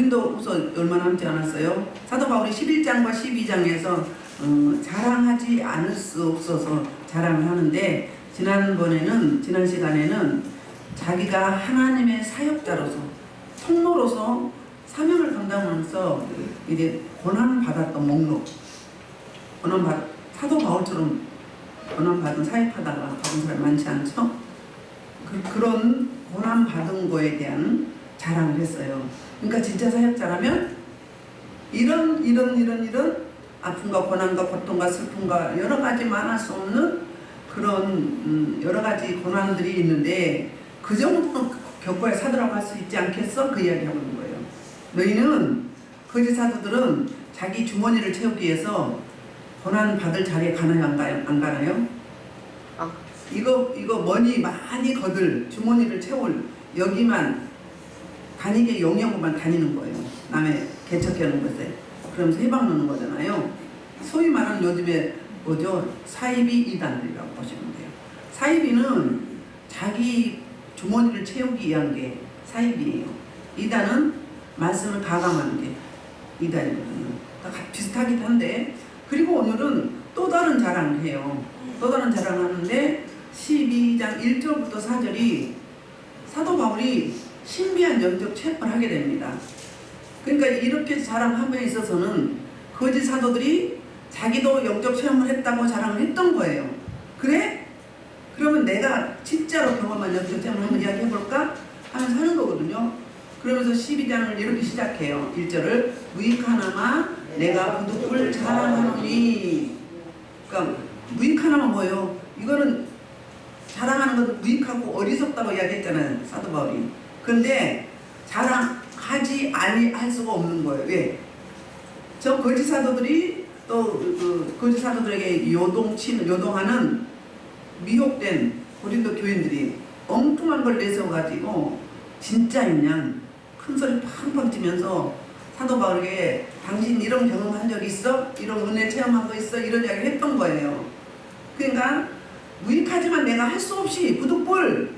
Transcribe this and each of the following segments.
고린도후서 얼마 남지 않았어요? 사도 바울이 11장과 12장에서 자랑하지 않을 수 없어서 자랑을 하는데, 지난 시간에는 자기가 하나님의 사역자로서, 통로로서 사명을 감당하면서 이제 고난받았던 목록, 사도 바울처럼 고난받은 사역하다가 받은 사람 많지 않죠? 그런 고난받은 거에 대한 자랑을 했어요. 그러니까 진짜 사역자라면 이런 아픔과 고난과 고통과 슬픔과 여러 가지 말할 수 없는 그런 여러 가지 고난들이 있는데, 그 정도는 겪어야 사도라고 할 수 있지 않겠어? 그 이야기하고 있는 거예요. 너희는, 거짓 사도들은 자기 주머니를 채우기 위해서 고난 받을 자리에 가나요, 안 가나요? 이거 머니 많이 거들 주머니를 채울 여기만 다니게 용역만 다니는 거예요. 남의 개척해 놓은 것에. 그러면서 해방 넣는 거잖아요. 소위 말하는 요즘에 뭐죠? 사이비 이단이라고 보시면 돼요. 사이비는 자기 주머니를 채우기 위한 게 사이비예요. 이단은 말씀을 가감하는 게 이단이거든요. 다 비슷하긴 한데, 그리고 오늘은 또 다른 자랑을 해요. 또 다른 자랑을 하는데 12장 1절부터 4절이 사도 바울이 신비한 영적 체험을 하게 됩니다. 그러니까 이렇게 자랑함에 있어서는 거짓 사도들이 자기도 영적 체험을 했다고 자랑을 했던 거예요. 그래? 그러면 내가 진짜로 경험한 영적 체험을 한번 이야기해볼까? 하면서 하는 거거든요. 그러면서 12장을 이렇게 시작해요. 1절을 무익하나마 내가 부득불 자랑하노니. 그러니까 무익하나마 뭐예요? 이거는 자랑하는 것도 무익하고 어리석다고 이야기했잖아요, 사도 바울이. 그런데 자랑하지 할 수가 없는 거예요. 왜? 저 거짓 사도들이 또 그 거짓 사도들에게 요동하는 미혹된 고린도 교인들이 엉뚱한 걸 내세워가지고 진짜인 양 큰 소리 팡팡 치면서 사도 바울에게 당신 이런 경험한 적 있어? 이런 은혜 체험한 거 있어? 이런 이야기를 했던 거예요. 그러니까 무익하지만 내가 할 수 없이 부득불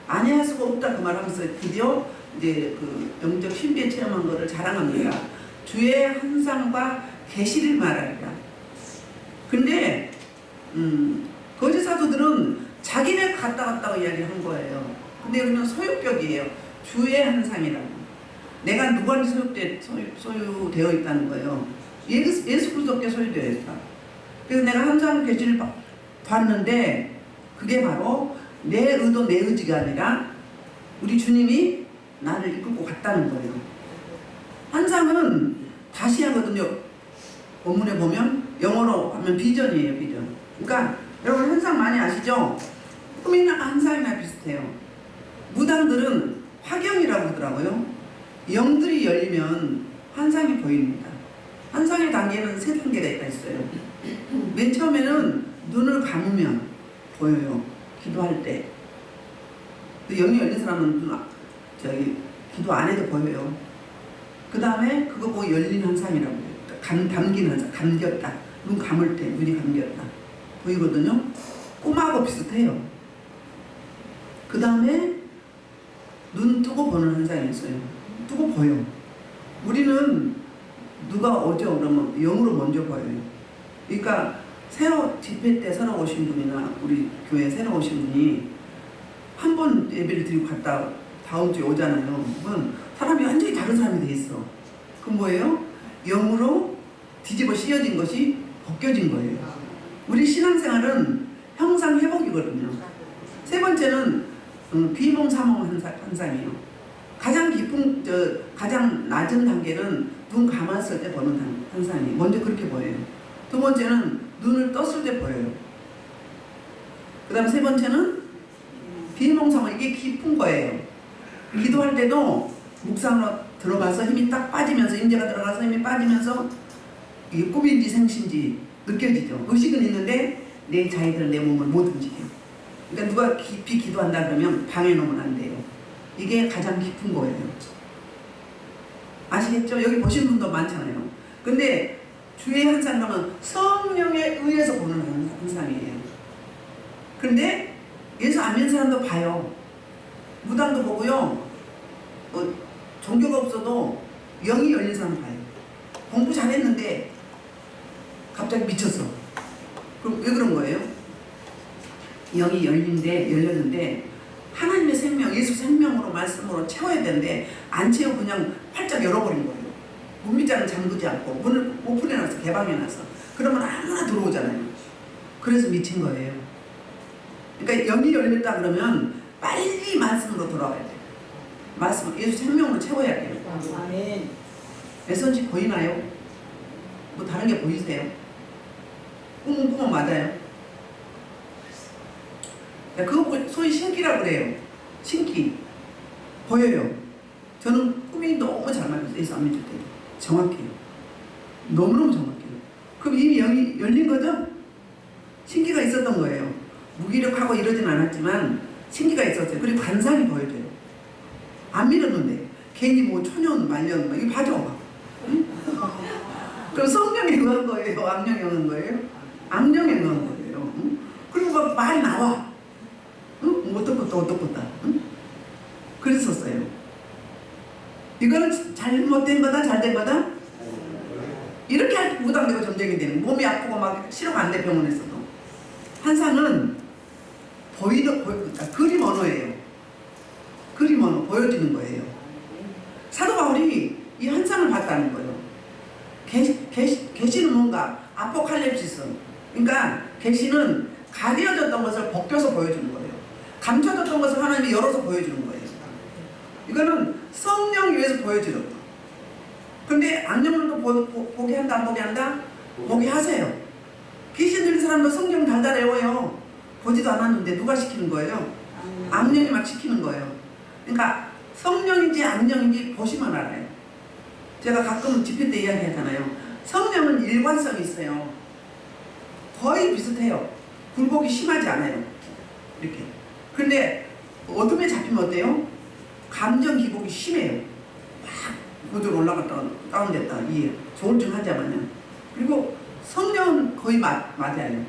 아니할 수가 없다 그 말하면서 드디어 이제 그 영적 신비에 체험한 거를 자랑합니다. 주의 환상과 계시를 말하리라. 근데 거짓 사도들은 자기네 갔다고 이야기한 거예요. 근데 여기는 소유격이에요. 주의 환상이라고. 내가 누구한테 소유되어 있다는 거예요. 예수 그리스도께 소유되어 있다. 그래서 내가 환상 계시를 봤는데 그게 바로 내 의도 내 의지가 아니라 우리 주님이 나를 이끌고 갔다는 거예요. 환상은 다시 하거든요. 본문에 보면 영어로 하면 비전이에요. 비전. 그러니까 여러분 환상 많이 아시죠? 꿈이나 환상이나 비슷해요. 무당들은 화경이라고 하더라고요. 영들이 열리면 환상이 보입니다. 환상의 단계는 3단계가 있어요. 맨 처음에는 눈을 감으면 보여요. 기도할 때. 영이 열린 사람은 기도 안 해도 보여요. 그 다음에 그거 보고 열린 환상이라고 해요. 감긴 환상, 감겼다. 눈 감을 때 눈이 감겼다. 보이거든요. 꿈하고 비슷해요. 그 다음에 눈 뜨고 보는 환상이 있어요. 뜨고 보여. 우리는 누가 오죠? 그러면 영으로 먼저 보여요. 그러니까 새로 집회 때 새로 오신 분이나 우리 교회 새로 오신 분이 한 번 예배를 드리고 갔다 다음 주에 오잖아요. 그건 사람이 완전히 다른 사람이 돼 있어. 그럼 뭐예요? 영으로 뒤집어 씌워진 것이 벗겨진 거예요. 우리 신앙생활은 형상 회복이거든요. 세 번째는 비몽사몽 환상이에요. 가장 낮은 단계는 눈 감았을 때 보는 환상이 먼저 그렇게 보여요. 두 번째는 눈을 떴을 때 보여요. 그 다음 세 번째는 비몽사몽, 이게 깊은 거예요. 기도할 때도 묵상으로 들어가서 힘이 딱 빠지면서, 임재가 들어가서 힘이 빠지면서 이게 꿈인지 생신지 느껴지죠. 의식은 있는데 내 자기들 내 몸을 못 움직여. 그러니까 누가 깊이 기도한다 그러면 방해 놓으면 안 돼요. 이게 가장 깊은 거예요. 아시겠죠? 여기 보신 분도 많잖아요. 근데 주의 환상은 성령에 의해서 보는 환상이에요. 그런데 예수 안 믿는 사람도 봐요. 무당도 보고요. 종교가 없어도 영이 열린 사람 봐요. 공부 잘했는데 갑자기 미쳤어. 그럼 왜 그런 거예요? 영이 열렸는데 하나님의 생명, 예수 생명으로 말씀으로 채워야 되는데 안 채우고 그냥 활짝 열어버린 거예요. 문밑장을 잠그지 않고 문을 오픈해놔서 개방해놔서 그러면 아무나 들어오잖아요. 그래서 미친 거예요. 그러니까 영이 열렸다 그러면 빨리 말씀으로 돌아와야 돼요. 말씀, 예수 생명으로 채워야 돼요. 아멘. 애선지 보이나요? 뭐 다른 게 보이세요? 꿈은 맞아요. 그거 소위 신기라고 그래요. 신기. 보여요. 저는 꿈이 너무 잘 맞았어요. 예수 안 믿을 때. 정확해요. 너무너무 정확해요. 그럼 이미 영이 열린 거죠? 신기가 있었던 거예요. 무기력하고 이러진 않았지만 신기가 있었어요. 그리고 관상이 보여줘요. 안 믿었는데 괜히 뭐 초년 말년 막 이거 봐줘. 응? 그럼 성령에 의한 거예요? 악령에 의한 거예요? 악령에 의한 거예요. 응? 그리고 막 말이 나와. 응? 뭐 어떻겠다. 응? 그랬었어요. 이거는 잘못된 거다, 잘된 거다? 이렇게 할 때 무당되고 점쟁이 되는 몸이 아프고 막 치료가 안 돼 병원에서도. 환상은 그림 언어예요. 그림 언어 보여지는 거예요. 사도 바울이 이 환상을 봤다는 거예요. 계시는 뭔가 아포칼립시스. 그러니까 계시는 가려졌던 것을 벗겨서 보여주는 거예요. 감춰졌던 것을 하나님이 열어서 보여주는 거예요. 이거는 성령 위에서 보여주는 거. 근데 악령은 또 보게 한다 안 보게 한다? 보게 하세요. 귀신 들린 사람도 성경 달달 외워요. 보지도 않았는데 누가 시키는 거예요? 악령이 막 시키는 거예요. 그러니까 성령인지 악령인지 보시면 알아요. 제가 가끔 집회 때 이야기하잖아요. 성령은 일관성이 있어요. 거의 비슷해요. 굴곡이 심하지 않아요. 이렇게. 근데 어둠에 잡히면 어때요? 감정 기복이 심해요. 막 고도로 올라갔다가 다운됐다. 이해요. 조울증하자마자. 그리고 성령은 거의 맞아요.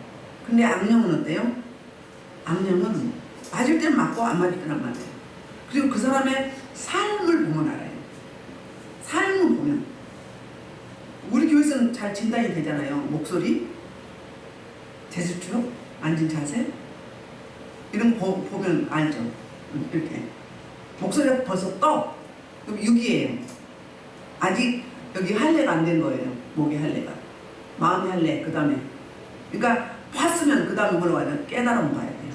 근데 악령은 어때요? 악령은 맞을 때는 맞고 안 맞을 때는 안 맞아요. 그리고 그 사람의 삶을 보면 알아요. 삶을 보면. 우리 교회에서는 잘 진단이 되잖아요. 목소리, 제스처, 앉은 자세 이런 거 보면 알죠. 이렇게 목소리가 벌써 떠. 그럼 6이에요. 아직 여기 할례가 안 된 거예요. 목의 할례가. 마음의 할례 그 다음에. 그러니까 봤으면 그 다음에 뭐라고 하냐. 깨달음 봐야 돼요.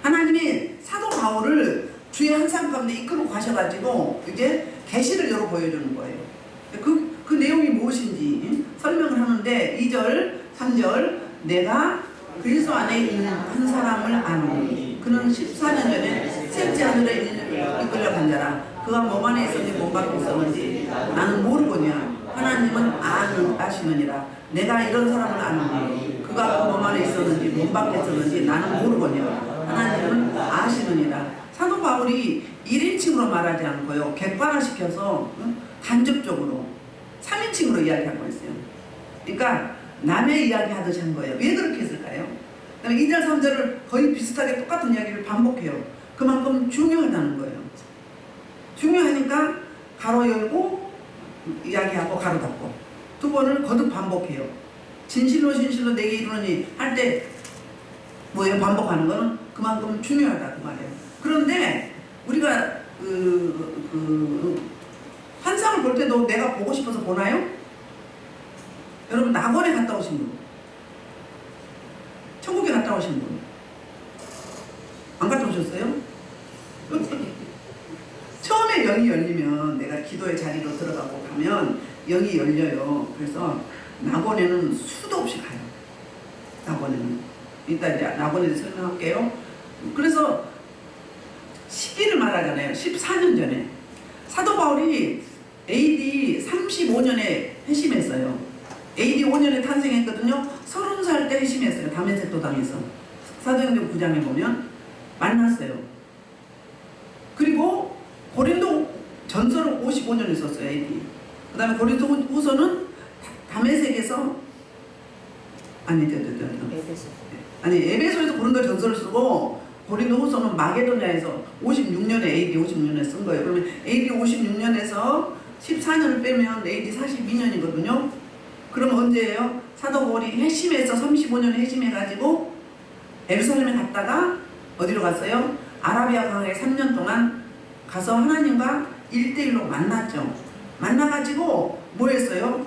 하나님이 사도 바울을 주의 환상 가운데 이끌고 가셔가지고 이제 계시를 열어 보여주는 거예요. 그 내용이 무엇인지 설명을 하는데 2절, 3절 내가 그리스도 안에 있는 한 사람을 아노니 그는 14년 전에 셋째 하늘에 이끌려 간 자라 그가 몸 안에 있었는지 몸 밖에 있었는지 나는 모르거냐 하나님은 아시느니라 내가 이런 사람을 아노니 그가 그 몸 안에 있었는지 몸 밖에 있었는지 나는 모르거냐 하나님은 아시느니라. 사도 바울이 1인칭으로 말하지 않고요. 객관화시켜서 간접적으로 3인칭으로 이야기한 거였어요. 그러니까 남의 이야기 하듯이 한 거예요. 왜 그렇게 했을까요? 그다음에 2절 3절을 거의 비슷하게 똑같은 이야기를 반복해요. 그만큼 중요하다는 거예요. 중요하니까 가로 열고 이야기하고 가로 닫고 두 번을 거듭 반복해요. 진실로 내게 이르노니 할 때 뭐예요? 반복하는 거는 그만큼 중요하다 그 말이에요. 그런데 우리가 환상을 볼 때도 내가 보고 싶어서 보나요? 여러분 낙원에 갔다 오신 분, 천국에 갔다 오신 분, 안 갔다 오셨어요? 처음에 영이 열리면 내가 기도의 자리로 들어가고 가면 영이 열려요. 그래서 낙원에는 수도 없이 가요. 낙원에는. 이따 이제 낙원에 대해서 설명할게요. 그래서 시기를 말하잖아요. 14년 전에 사도 바울이 AD 35년에 회심했어요. AD 5년에 탄생했거든요. 30살 때 회심했어요. 다메섹 도당에서 사도행전 9장에 보면 만났어요. 그리고 고린도 전서를 55년에 썼어요. AD. 그 다음에 고린도 후서는 다메섹에서 에베소에서 고린도 전서를 쓰고 고린도 후서는 마게도냐에서 56년에 AD 56년에 쓴 거예요. 그러면 AD 56년에서 14년을 빼면 AD 42년이거든요. 그럼 언제예요? 사도 바울이 회심해서 35년 회심해가지고 예루살렘에 갔다가 어디로 갔어요? 아라비아 강에 3년 동안 가서 하나님과 1대1로 만났죠. 만나가지고 뭐 했어요?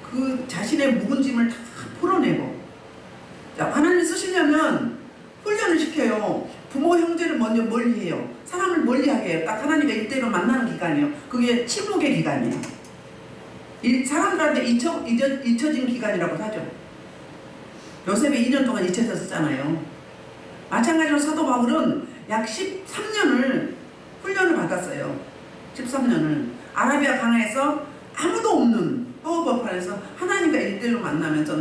그 자신의 묵은 짐을 다 풀어내고, 자, 하나님 쓰시려면 훈련을 시켜요. 부모 형제를 먼저 멀리해요. 사람을 멀리하게 해요. 딱 하나님과 1대1로 만나는 기간이에요. 그게 침묵의 기간이에요. 사람들한테 잊혀진 기간이라고 하죠. 요셉이 2년 동안 잊혀졌었잖아요. 마찬가지로 사도 바울은 약 13년을 훈련을 받았어요. 13년을 아라비아 강에서 아무도 없는 허허벌판에서 하나님과 1대1로 만나면서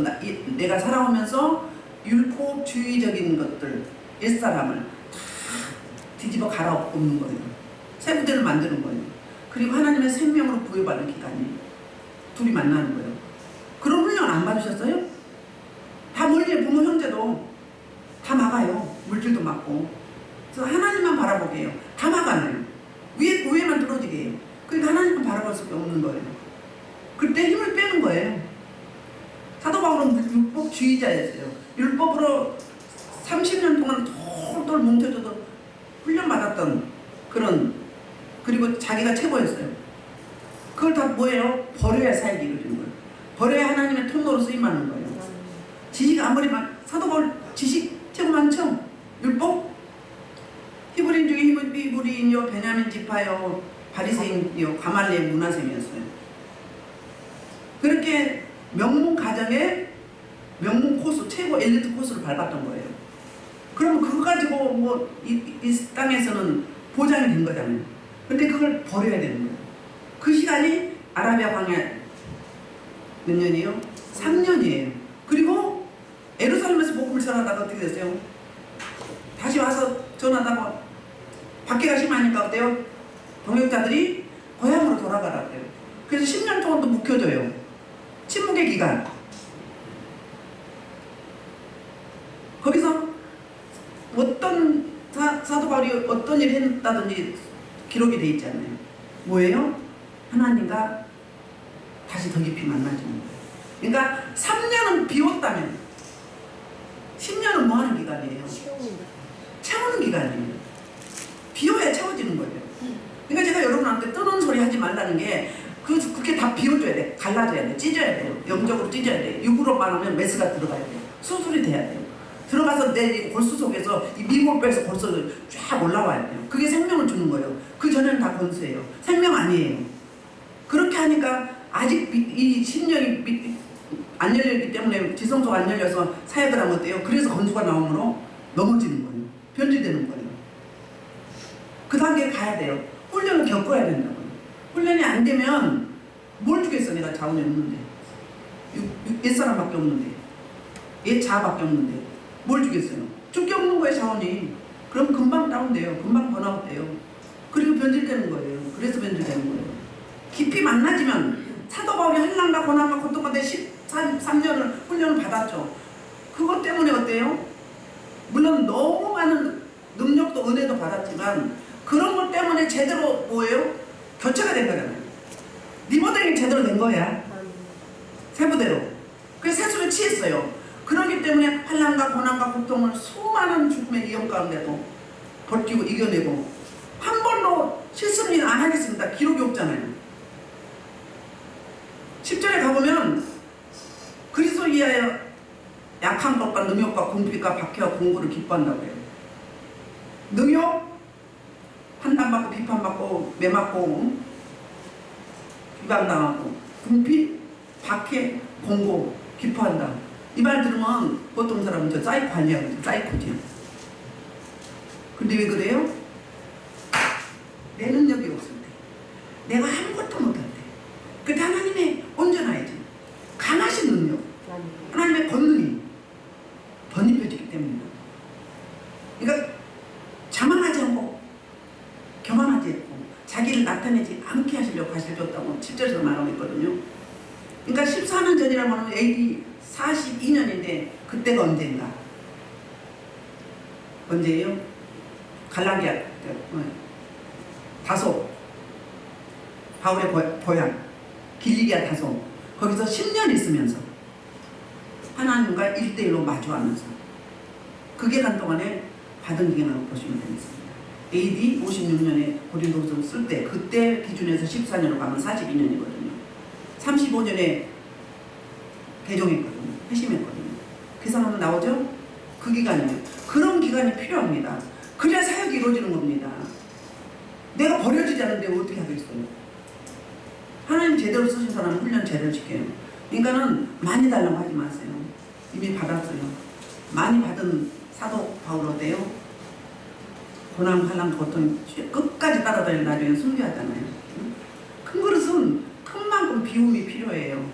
내가 살아오면서 율법주의적인 것들, 옛사람을 다 뒤집어 갈아엎는 거예요. 새 부대를 만드는 거예요. 그리고 하나님의 생명으로 부여받는 기간이에요. 둘이 만나는 거예요. 그런 훈련 안 받으셨어요? 다 멀리에 부모 형제도 다 막아요. 물질도 막고. 그래서 하나님만 바라보게 해요. 다 막아놔요. 위에만 뚫어지게 해요. 그러니까 하나님만 바라볼 수밖에 없는 거예요. 그때 힘을 빼는 거예요. 사도 바울은 율법주의자였어요. 율법으로 30년 동안 똘똘 뭉쳐져도 훈련받았던 그런, 그리고 자기가 최고였어요. 그걸 다 뭐예요? 버려야 살기 이루는 거예요. 버려야 하나님의 통로로 쓰임하는 거예요. 지식 아무리 사도 바울 지식 최고 많죠? 율법? 히브리인 중에 히브리인이요, 베냐민 지파요, 바리새인이요, 가말리엘 문화생이었어요. 그렇게 명문 가정에 명문 코스, 최고 엘리트 코스를 밟았던 거예요. 그럼 그거 가지고 뭐 이 땅에서는 보장이 된 거잖아요. 근데 그걸 버려야 되는 거예요. 그 시간이 아라비아 광야 몇 년이에요? 3년이에요. 그리고 예루살렘에서 복음을 전하다가 어떻게 됐어요? 다시 와서 전하다가 밖에가 심하니까 어때요? 동역자들이 고향으로 돌아가라 그래요. 그래서 10년 동안 또 묵혀져요. 침묵의 기간. 거기서 어떤 사도 바울이 어떤 일을 했다든지 기록이 돼 있잖아요. 뭐예요? 하나님과 다시 더 깊이 만나지는 거예요. 그러니까 3년은 비웠다면 10년은 뭐 하는 기간이에요? 채우는 기간이에요. 비워야 채워지는 거예요. 그러니까 제가 여러분한테 뜨는 소리 하지 말라는 게 그렇게 다 비워줘야 돼. 갈라져야 돼. 찢어야 돼요. 영적으로 찢어야 돼. 육으로 말하면 메스가 들어가야 돼요. 수술이 돼야 돼요. 들어가서 내 골수 속에서 이 미골뼈에서 골수를 쫙 올라와야 돼요. 그게 생명을 주는 거예요. 그 전에는 다 건수예요. 생명 아니에요. 그렇게 하니까 아직 이 심령이 안 열렸기 때문에 지성소가 안 열려서 사역을 하면 어때요? 그래서 건수가 나오므로 넘어지는 거예요. 변질되는 거예요. 그 단계에 가야 돼요. 훈련을 겪어야 된다고요. 훈련이 안 되면 뭘 주겠어? 내가 자원이 없는데, 옛사람밖에 없는데, 옛자아밖에 없는데 뭘 주겠어요? 줄 게 없는 거예요. 자원이. 그럼 금방 다운돼요. 금방 번아웃돼요. 그리고 변질되는 거예요. 그래서 변질되는 거예요. 깊이 만나지면 사도 바울이 한란과 고난과 고통 가운데 13년을 훈련을 받았죠. 그것 때문에 어때요? 물론 너무 많은 능력도 은혜도 받았지만 그런 것 때문에 제대로 뭐예요? 교체가 된 거잖아요. 리모델링이 제대로 된 거야. 세부대로. 그래서 세수를 취했어요. 그렇기 때문에 환난과 고난과 고통을 수많은 죽음의 위험 가운데도 버티고 이겨내고 한 번도 실습을 안 하겠습니다. 기록이 없잖아요. 10절에 가보면 그리스도 위하여 약한 것과 능욕과 궁핍과 박해와 공고를 기뻐한다고 해요. 능욕, 판단받고 비판받고 매맞고 비방당하고 궁핍, 박해, 공고 기뻐한다. 이 말 들으면 보통 사람은 저 사이코 아니야. 사이코지. 근데 왜 그래요? 내 능력이 없을 때, 내가 아무것도 못할 때, 그때 하나님의 온전하야지. 강하신 능력, 하나님의 권능이 덧입혀지기 때문입니다. 그러니까 자만하지 않고 교만하지 않고 자기를 나타내지 않게 하시려고 하셨다고 7절에서 말하고 있거든요. 그러니까 14년 전이라면 AD 42년인데 그때가 언제인가? 언제예요? 갈라디아 다소 바울의 고향 길리기아 다소 거기서 10년 있으면서 하나님과 1대1로 마주하면서 그 기간 동안에 받은 기간을 보시면 되겠습니다. AD 56년에 고린도서 쓸 때 그때 기준에서 14년으로 가면 42년이거든요. 35년에 개종했거든요. 회심했거든요. 그 사람은 나오죠? 그 기간이에요. 그런 기간이 필요합니다. 그래야 사역이 이루어지는 겁니다. 내가 버려지지 않는데 어떻게 하겠어요? 하나님 제대로 쓰신 사람은 훈련 제대로 시켜요. 인간은 많이 달라고 하지 마세요. 이미 받았어요. 많이 받은 사도 바울 어때요? 고난 환난 고통 끝까지 따라다니는 나중에 순교하잖아요. 큰 그릇은 큰 만큼 비움이 필요해요.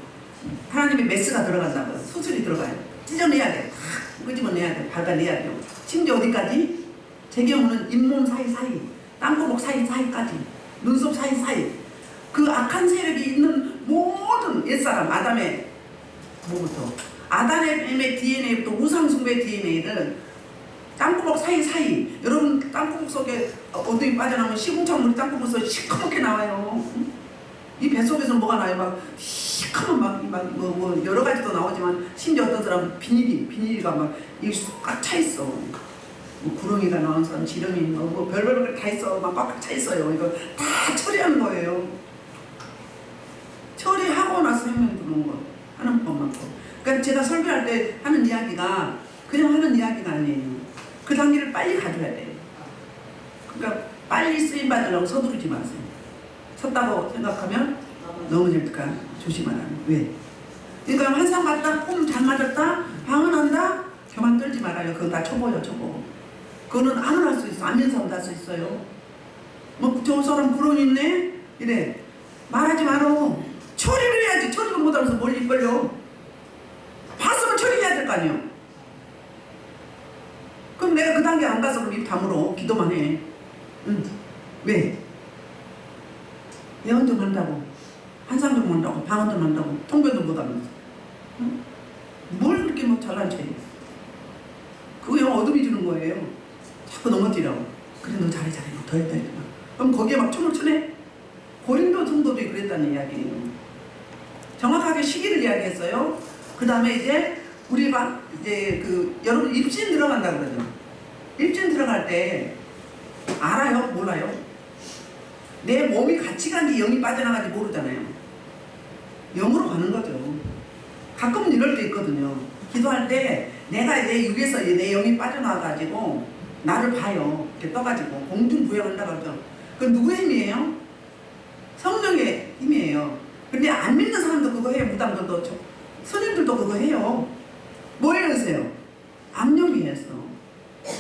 하나님의 메스가 들어간다고요. 수술이 들어가요. 찢어내야 돼. 다 끄집어내야 돼. 밟아내야 돼요. 심지어 어디까지? 제 경우는 잇몸 사이사이, 땅구멍 사이사이까지, 눈썹 사이사이 그 악한 세력이 있는 모든 옛사람 아담의 뭐부터 아담의 DNA부터 우상숭배 DNA를 땅구멍 사이사이 여러분 땅구멍 속에 어둠이 빠져나오면 시궁창물이 땅구멍 속에 시커멓게 나와요. 이 뱃속에서 뭐가 나요? 막 시커먼 뭐 여러 가지도 나오지만 심지어 어떤 사람은 비닐이가 막 꽉 차 있어. 뭐 구렁이가 나온 사람 지렁이 뭐 별별 다 있어. 막 꽉 차 있어요. 이거 다 처리하는 거예요. 처리하고 나서 생명 들어온 거 하는 법만. 그러니까 제가 설교할 때 하는 이야기가 그냥 하는 이야기가 아니에요. 그 단계를 빨리 가져야 돼요. 그러니까 빨리 쓰임 받으려고 서두르지 마세요. 섰다고 생각하면 넘어질까 조심하라. 왜? 그러니까 환상 받다, 폼 잘 맞았다, 방언한다, 교만 떨지 말아요. 그건 다 초보요, 초보. 그거는 아무나 할 수 있어. 안 믿는 사람도 할 수 있어요. 뭐 저 사람 그런 있네? 이래. 말하지 말어. 처리를 해야지. 처리를 못하면서 뭘 입벌려. 봤으면 처리해야 될 거 아니에요. 그럼 내가 그 단계 안 가서 그럼 입 다물어. 기도만 해. 응. 왜? 예언 좀 한다고, 환상 좀 한다고, 방언 좀 한다고, 통변도 못하면서. 응? 뭘 그렇게 뭐 잘난 척해. 그거 영 어둠이 주는 거예요. 자꾸 넘어지라고. 그래 너 잘해 더 했다. 그럼 거기에 막 춤을 추네? 고린도 성도들이 그랬다는 이야기예요. 정확하게 시기를 이야기했어요. 그 다음에 이제 우리가 이제 여러분 입신 들어간다 그러죠. 입신 들어갈 때 알아요? 몰라요? 내 몸이 같이 간지 영이 빠져나가지 모르잖아요. 영으로 가는 거죠. 가끔은 이럴 때 있거든요. 기도할 때 내가 이제 육에서 내 영이 빠져나와가지고 나를 봐요. 이렇게 떠가지고 공중부양한다 그러죠. 그건 누구의 힘이에요? 성령의 힘이에요. 근데 안 믿는 사람도 그거 해요. 무당들도 스님들도 그거 해요. 뭐에 의해서요? 악령에 의해서.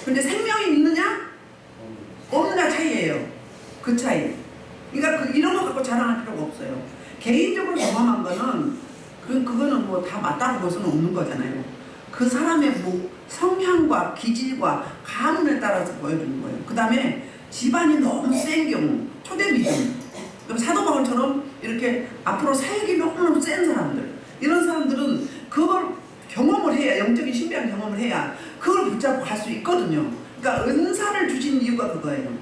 근데 생명이 있느냐? 없느냐 차이예요. 그 차이. 그러니까 이런 거 갖고 자랑할 필요가 없어요. 개인적으로 경험한 거는 그거는 뭐 다 맞다고 볼 수는 없는 거잖아요. 그 사람의 뭐 성향과 기질과 가문에 따라서 보여주는 거예요. 그 다음에 집안이 너무 센 경우, 초대 믿음. 그럼 사도 바울처럼 이렇게 앞으로 사역이 너무너무 센 사람들, 이런 사람들은 그걸 경험을 해야, 영적인 신비한 경험을 해야 그걸 붙잡고 갈 수 있거든요. 그러니까 은사를 주신 이유가 그거예요.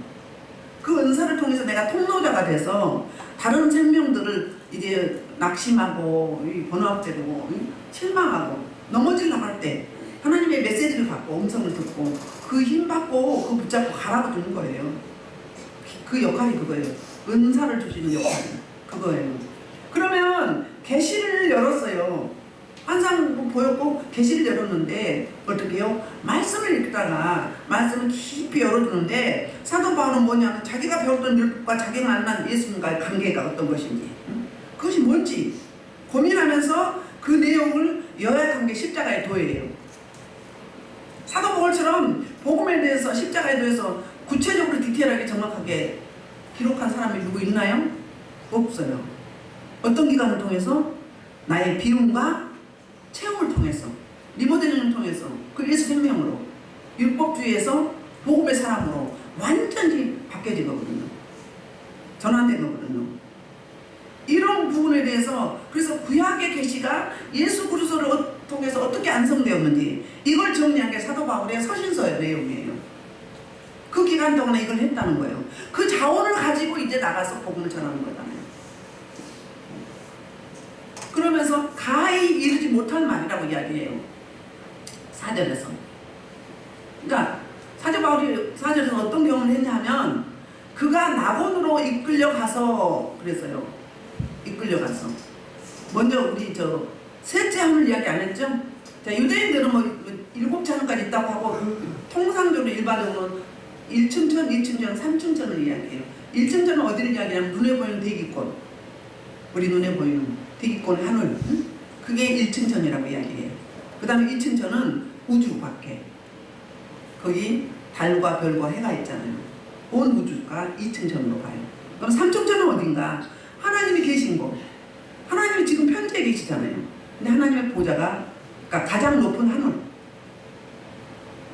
그 은사를 통해서 내가 통로자가 돼서 다른 생명들을 이제 낙심하고 번아웃되고 실망하고 넘어지려고 할 때 하나님의 메시지를 받고 음성을 듣고 그 힘 받고 그거 붙잡고 가라고 주는 거예요. 그 역할이 그거예요. 은사를 주시는 역할이 그거예요. 그러면 계시를 열었어요. 환상 보였고 계시를 열었는데 어떻게 해요? 말씀을 읽다가 말씀을 깊이 열어주는데 사도 바울은 뭐냐면 자기가 배웠던 율법과 자기가 만난 예수님과의 관계가 어떤 것인지 그것이 뭔지 고민하면서 그 내용을 요약한 게 십자가의 도예요. 사도 바울처럼 복음에 대해서 십자가에 대해서 구체적으로 디테일하게 정확하게 기록한 사람이 누구 있나요? 없어요. 어떤 기간을 통해서? 나의 비움과 체험을 통해서, 리모델링을 통해서, 그 예수 생명으로, 율법주의에서 복음의 사람으로 완전히 바뀌어진 거거든요. 전환된 거거든요. 이런 부분에 대해서 그래서 구약의 계시가 예수 그리스도를 통해서 어떻게 완성되었는지 이걸 정리한 게 사도 바울의 서신서의 내용이에요. 그 기간 동안에 이걸 했다는 거예요. 그 자원을 가지고 이제 나가서 복음을 전하는 거잖아요. 그러면서 가히 이르지 못할 말이라고 이야기해요. 4절에서. 그러니까 사도 바울이 4절에서 어떤 경험을 했냐면 그가 낙원으로 이끌려가서 그랬어요. 이끌려가서 먼저 우리 셋째 함을 이야기 안 했죠? 자, 유대인들은 뭐 7차원까지 있다고 하고 통상적으로 일반적으로 1층천, 2층천, 3층천을 이야기해요. 1층천은 어디를 이야기하냐면 눈에 보이는 대기권, 우리 눈에 보이는 대기권 하늘, 응? 그게 1층천이라고 이야기해요. 그 다음에 2층천은 우주 밖에, 거기 달과 별과 해가 있잖아요. 온 우주가 2층천으로 가요. 그럼 3층천은 어딘가? 하나님이 계신 곳. 하나님이 지금 편지에 계시잖아요. 근데 하나님의 보좌가, 그러니까 가장 높은 하늘,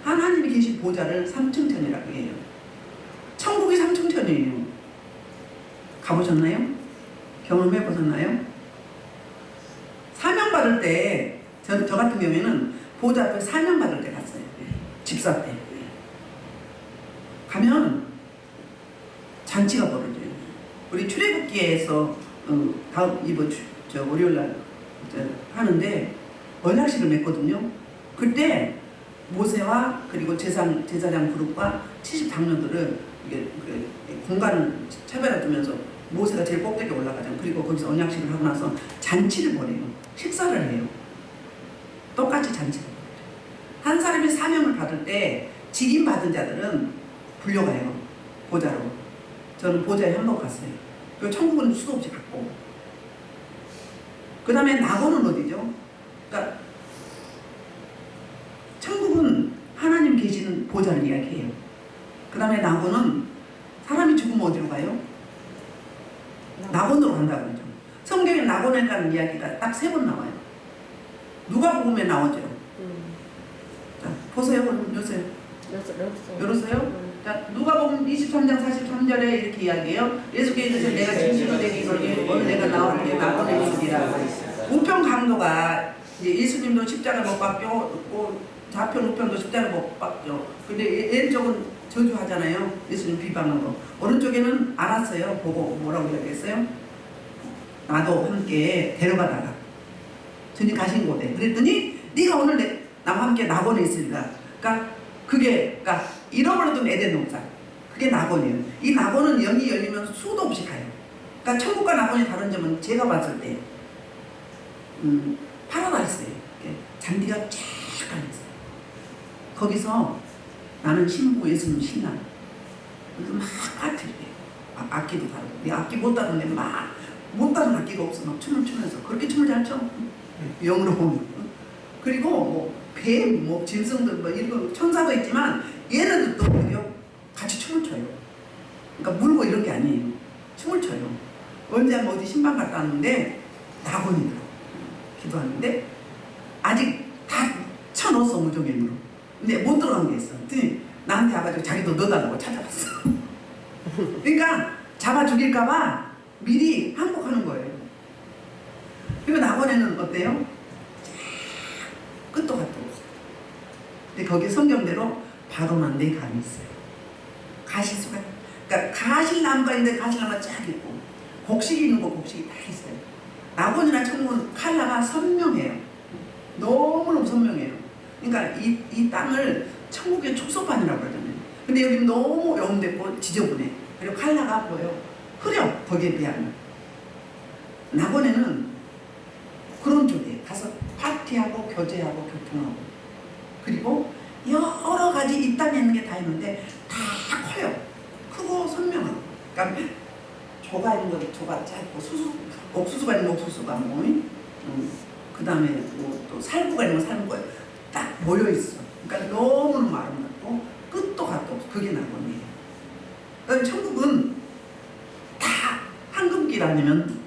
하나님이 계신 보좌를 3층천이라고 해요. 천국이 3층천이에요. 가보셨나요? 경험해 보셨나요? 사명 받을 때, 저 같은 경우에는 보좌 앞에 사명 받을 때 갔어요. 집사 때. 가면 잔치가 벌어져요. 우리 출애굽기에서 이번 월요일날 하는데 언약식을 맺거든요. 그때 모세와 그리고 제사장 그룹과 70장로들을 공간을 차별화 두면서 모세가 제일 꼭대기에 올라가잖아요. 그리고 거기서 언약식을 하고 나서 잔치를 벌여요. 식사를 해요. 똑같이 잔치를 벌여요. 한 사람이 사명을 받을 때 직임 받은 자들은 불려가요. 보좌로. 저는 보좌에 한 번 갔어요. 그리고 천국은 수도 없이 갔고. 그 다음에 낙원은 어디죠? 그러니까 천국은 하나님 계시는 보좌를 이야기해요. 그 다음에 낙원은 사람이 죽으면 어디로 가요? 낙원으로 간다고 그러죠. 성경에 낙원에 가는 이야기가 딱 3번 나와요. 누가복음에 나오죠. 자, 보세요. 그럼 요새 열었어요? 자, 누가복음 23장 43절에 이렇게 이야기해요. 예수께서 내가 진실로 내게 이르노니 오늘 내가 나올 때 낙원에 있으리라. 우편 강도가 이제 예수님도 십자가 못 박죠. 좌편 우편도 십자가 못 박죠. 근데 왼쪽은 저주하잖아요. 예수님 비방하고. 오른쪽에는 알았어요. 보고 뭐라고 이야기했어요? 나도 함께 데려가다가 주님 가신 곳에. 그랬더니 네가 오늘 나와 함께 낙원에 있으리라. 그러니까 잃어버려둔 에덴 동산. 그게 낙원이에요. 이 낙원은 영이 열리면 수도 없이 가요. 그러니까 천국과 낙원이 다른 점은 제가 봤을 때 파라다이스예요. 잔디가 쫙 깔려있어요. 거기서 나는 신부 예수님 신나. 그래서 막 파티를 해요. 악기도 다르고. 내 악기 못 다루는데 막 못 다루는 악기가 없어. 막 춤을 추면서. 그렇게 춤을 잘 춰. 영으로 보면. 그리고 뭐 뱀, 뭐 짐승들, 뭐 이런 천사도 있지만 얘네들도 같이 춤을 춰요. 그러니까 물고 이런 게 아니에요. 춤을 춰요. 언제 한번 어디 신방 갔다 왔는데 낙원이더라고. 기도하는데 아직 다 쳐넣었어 무조건으로. 근데 못 들어간 게 있어. 그랬더니 나한테 와가지고 자기도 넣어달라고 찾아봤어. 그러니까 잡아 죽일까봐 미리 항복하는 거예요. 그리고 낙원에는 어때요? 끝도 갓도 없어요. 근데 거기 성경대로 바로만 4감이 있어요. 가시수가, 그러니까 가시나무가 있는데 가시나무가 쫙 있고 곡식이 있는 거 곡식이 다 있어요. 낙원이나 천국은 칼라가 선명해요. 너무너무 선명해요. 그러니까 이 땅을 천국의 축소판이라고 그러잖아요. 근데 여기는 너무 영됐고 지저분해. 그리고 칼라가 뭐예요? 흐려. 거기에 비하면. 낙원에는 그런 쪽이에요. 가서 파티하고 교제하고 교통하고 그리고 여러 가지 이 땅에 있는 게 다 있는데 다 커요. 크고 선명하고. 그러니까 조가 있는 거 조가 짧고 옥수수가 있는 거 옥수수가 그 다음에 뭐 또 살구가 있는 거 살구가 딱 모여 있어. 그러니까 너무너무 아름답고 끝도 갓도 없어. 그게 낙원이에요. 그러니까 천국은 다 황금길 아니면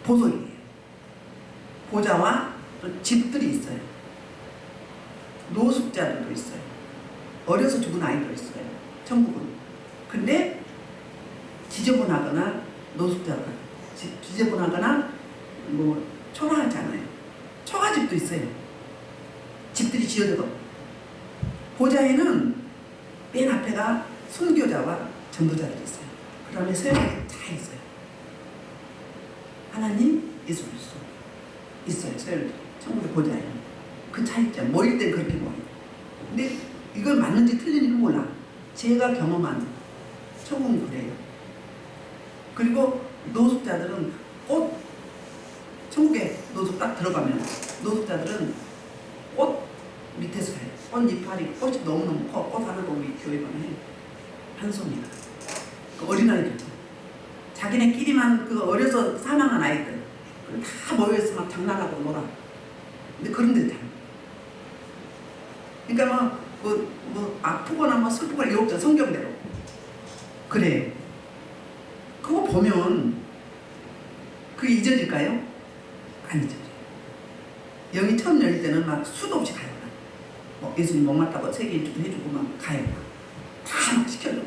보석이에요. 보좌와 또 집들이 있어요. 노숙자들도 있어요. 어려서 죽은 아이도 있어요. 천국은. 근데 지저분하거나 노숙자가 지저분하거나 뭐 초라하지 않아요. 초가집도 있어요. 집들이 지어져도. 보좌에는 맨 앞에가 순교자와 전도자들이 있어요. 그 다음에 서양이 다 있어요. 하나님, 예수 그리스도. 있어요. 서열들이. 천국에 보좌예요. 그 차이점. 모일 땐 그렇게 모여요. 근데 이걸 맞는지 틀린지는 몰라. 제가 경험한 천국은 그래요. 그리고 노숙자들은 꽃, 천국에 노숙 딱 들어가면 노숙자들은 꽃 밑에서 해요. 꽃 이파리, 꽃이 너무너무 커. 꽃 하나 보면 교회만 해. 한 송이가. 그 어린아이들. 자기네끼리만 그 어려서 사망한 아이들. 다 모여서 막 장난하고 놀아. 근데 그런 데 다. 그러니까 뭐 아프거나 뭐 슬프거나 이거 없잖아. 성경대로. 그래요. 그거 보면 그게 잊어질까요? 안 잊어져요. 영이 처음 열릴 때는 막 수도 없이 가요. 뭐 예수님 목마르다고 세계 일주도 해주고 막 가요. 다 막 시켜줘.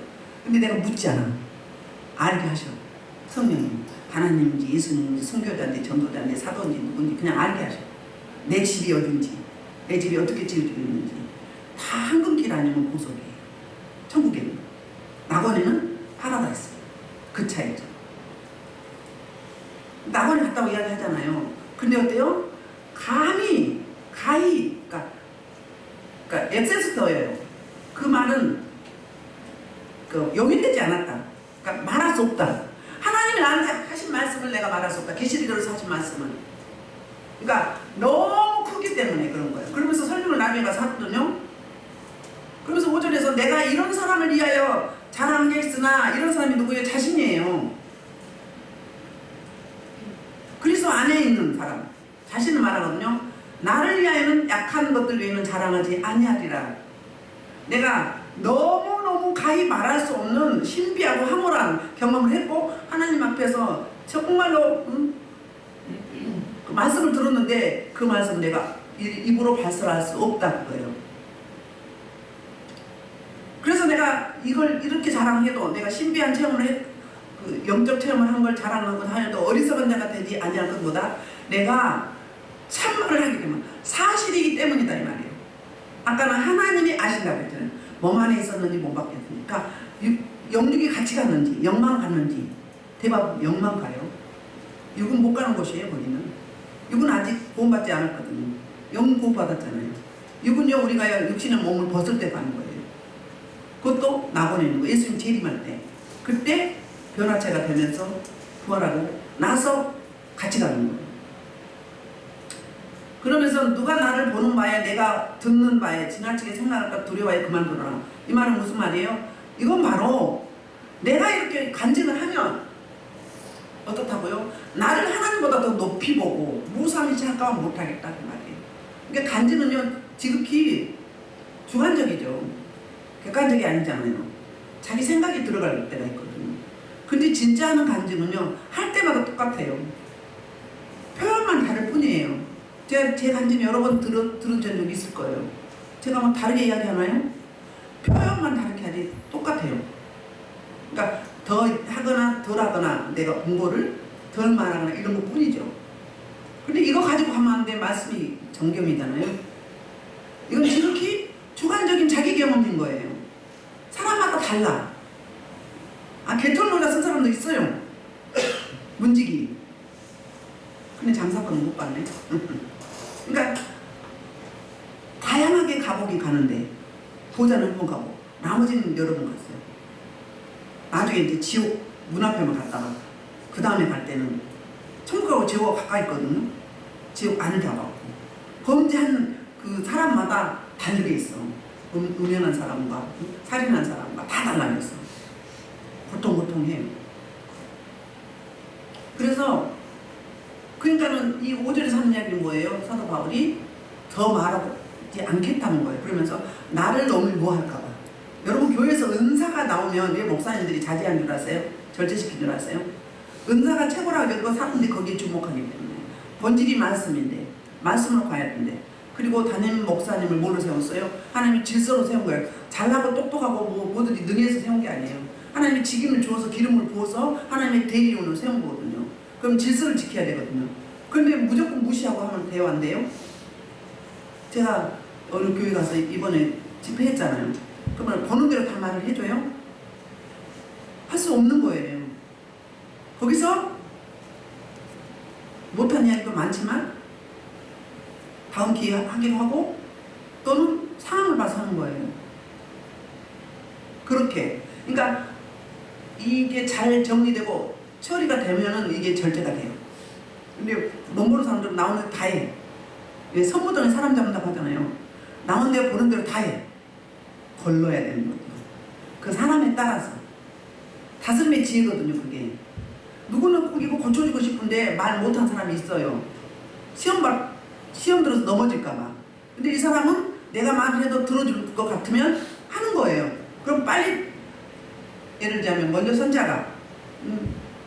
근데 내가 묻지 않아. 알게 하셔. 성령님, 하나님인지 예수님인지 선교자인지 전도자인지 사도인지 누군지 그냥 알게 하셔. 내 집이 어딘지, 내 집이 어떻게 지어지고 있는지 다 황금길 아니면 보석이에요. 천국에는. 낙원에는 파라다이스. 그 차이죠. 낙원에 갔다고 이야기하잖아요. 근데 어때요? 가히, 그러니까 엑세스터예요. 그 말은 용인되지 않았다. 그러니까 말할 수 없다. 하나님이 나한테 하신 말씀을 내가 말할 수 없다. 계시록에서 하신 말씀은. 그러니까 너무 크기 때문에 그런 거예요. 그러면서 설명을 나중에 가서 하거든요. 그러면서 5절에서 내가 이런 사람을 위하여 자랑하겠으나 이런 사람이 누구예요? 자신이에요. 그리스도 안에 있는 사람. 자신을 말하거든요. 나를 위하여는 약한 것들 외에는 자랑하지 아니하리라. 내가 너무너무 가히 말할 수 없는 신비하고 황홀한 경험을 했고 하나님 앞에서 정말로 그 말씀을 들었는데 그 말씀을 내가 입으로 발설할 수 없다 그거예요. 그래서 내가 이걸 이렇게 자랑해도 내가 신비한 체험을 그 영적 체험을 한 걸 자랑하고 하여도 어리석은 자가 되지 아니할 것보다 내가 참말을 하기 때문에 사실이기 때문이다 이 말이에요. 아까는 하나님이 아신다고 했잖아요. 몸 안에 있었는지 못 받겠으니까 영육이 같이 갔는지 영만 갔는지 대부분 영만 가요. 육은 못 가는 곳이에요. 거기는 육은 아직 구원받지 않았거든요. 영은 구원받았잖아요. 육은요 우리가 육신의 몸을 벗을 때 가는 거예요. 그것도 낙원에 있는 거. 예수님 재림할 때 그때 변화체가 되면서 부활하고 나서 같이 가는 거예요. 그러면서 누가 나를 보는 바에 내가 듣는 바에 지나치게 생각할까 두려워해 그만두라. 이 말은 무슨 말이에요? 이건 바로 내가 이렇게 간증을 하면 어떻다고요? 나를 하나님보다 더 높이 보고 무상히 생각하면 못하겠다 그 말이에요. 그러니까 간증은요 지극히 주관적이죠. 객관적이 아니잖아요. 자기 생각이 들어갈 때가 있거든요. 근데 진짜 하는 간증은요 할 때마다 똑같아요. 표현만 다를 뿐이에요. 제 간증 여러 번 들은 적이 있을 거예요. 제가 뭐 다르게 이야기하나요? 표현만 다르게 하지 똑같아요. 그러니까 더 하거나 덜 하거나 내가 공고를 덜 말하거나 이런 것 뿐이죠. 근데 이거 가지고 하면 안 돼. 말씀이 정경이잖아요. 이건 지극히 주관적인 자기 경험인 거예요. 사람마다 달라. 개털모자 쓴 사람도 있어요. 문지기. 근데 장사건은 못 봤네. 그러니까 다양하게 가보긴 가는데 보자는 한 번 가고 나머지는 여러 번 갔어요. 나중에 이제 지옥 문 앞에만 갔다가 그 다음에 갈 때는 천국하고 지옥하고 가까이 있거든요. 지옥 안을 잡았고 범죄한 그 사람마다 다르게 있어. 음연한 사람과 살인한 사람과 다 달라졌어. 고통해요. 그래서 그러니까는 이 5절에서 하는 이야기는 뭐예요? 사도 바울이 더 말하지 않겠다는 거예요. 그러면서 나를 너무 뭐 할까봐. 여러분 교회에서 은사가 나오면 왜 목사님들이 자제한 줄 아세요? 절제시킨 줄 아세요? 은사가 최고라고 여기고 사람들이 거기에 주목하기 때문에 본질이 말씀인데 말씀으로 가야 되는데 그리고 담임 목사님을 뭐로 세웠어요? 하나님이 질서로 세운 거예요. 잘나고 똑똑하고 뭐들이 능해서 세운 게 아니에요. 하나님이 직임을 주어서 기름을 부어서 하나님의 대리원으로 세운 거거든요. 그럼 질서를 지켜야 되거든요. 그런데 무조건 무시하고 하면 돼요? 안 돼요? 제가 어느 교회 가서 이번에 집회했잖아요. 그러면 보는 대로 다 말을 해줘요? 할 수 없는 거예요. 거기서 못한 이야기도 많지만 다음 기회에 하기로 하고 또는 상황을 봐서 하는 거예요. 그렇게. 그러니까 이게 잘 정리되고 처리가 되면은 이게 절제가 돼요. 근데 못 보는 사람들은 나오는 대로 다 해. 왜 선무등에 사람 잡는다고 하잖아요. 나오는 대로 보는 대로 다 해. 걸러야 되는 거죠. 그 사람에 따라서. 다스림의 지혜거든요, 그게. 누구는 이거 고쳐주고 싶은데 말 못한 사람이 있어요. 시험 들어서 넘어질까봐. 근데 이 사람은 내가 말해도 들어줄 것 같으면 하는 거예요. 그럼 빨리, 예를 들자면 먼저 선자가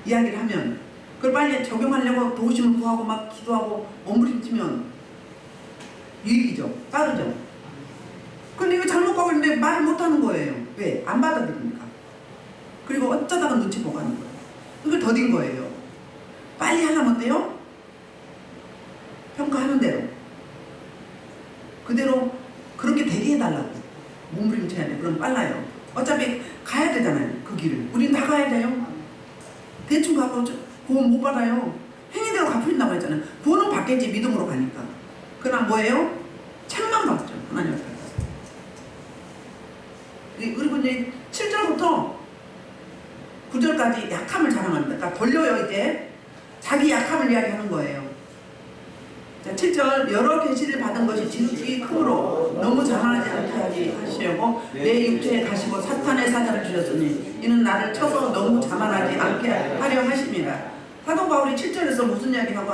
이야기를 하면 그걸 빨리 적용하려고 도우심을 구하고 막 기도하고 몸부림치면 유익이죠. 빠르죠. 근데 이거 잘못 가고 있는데 말을 못하는 거예요. 왜? 안 받아들이니까. 그리고 어쩌다가 눈치 보고 하는 거예요. 그걸 더딘 거예요. 빨리 하려면 어때요? 평가하는 대로. 그대로 그렇게 되게 해달라고. 몸부림쳐야 돼. 그럼 빨라요. 어차피 가야 되잖아요. 그 길을. 우린 다 가야 돼요. 대충 가고 구원 못 받아요. 행위대로 갚힌다고 했잖아요. 구원은 받겠지. 믿음으로 가니까. 그러나 뭐예요? 책만 받죠. 하나님 앞에 가서. 그리고 이제 7절부터 9절까지 약함을 자랑합니다. 그러니까 돌려요. 이제 자기 약함을 이야기하는 거예요. 자, 7절 여러 계시를 받은 것이 지극히 크므로 너무 자만하지 않게 하시려고 내 육체에 가시고 사탄의 사자를 주셨으니 이는 나를 쳐서 너무 자만하지 않게 하려 하십니다. 사도 바울이 7절에서 무슨 이야기를 하고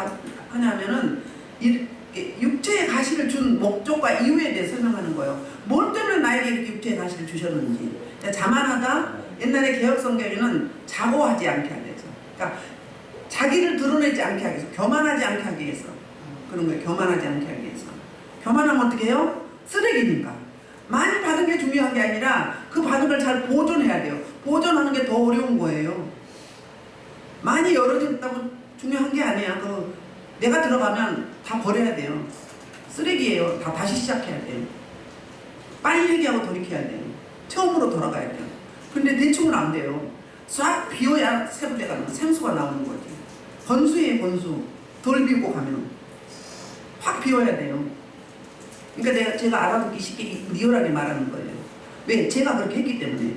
하냐면은 육체의 가시를 준 목적과 이유에 대해 설명하는 거예요. 뭘 때문에 나에게 이렇게 육체의 가시를 주셨는지. 자만하다, 옛날에 개혁성경에는 자고하지 않게 하기 위해서, 그러니까 자기를 드러내지 않게 하기 위해서, 교만하지 않게 하기 위해서 그런 거예요. 교만하지 않게 하기 위해서. 교만하면 어떻게 해요? 쓰레기니까. 많이 받은 게 중요한 게 아니라 그 받은 걸 잘 보존해야 돼요. 보존하는 게 더 어려운 거예요. 많이 열어진다고 중요한 게 아니야. 내가 들어가면 다 버려야 돼요. 쓰레기예요. 다 다시 시작해야 돼요. 빨리 회개하고 돌이켜야 돼요. 처음으로 돌아가야 돼요. 근데 대충은 안 돼요. 싹 비워야 세부대가 나오는, 생수가 나오는 거지. 건수예요, 건수. 덜 비우고 가면. 확 비워야 돼요. 그러니까 제가 알아듣기 쉽게 리얼하게 말하는 거예요. 왜? 제가 그렇게 했기 때문에.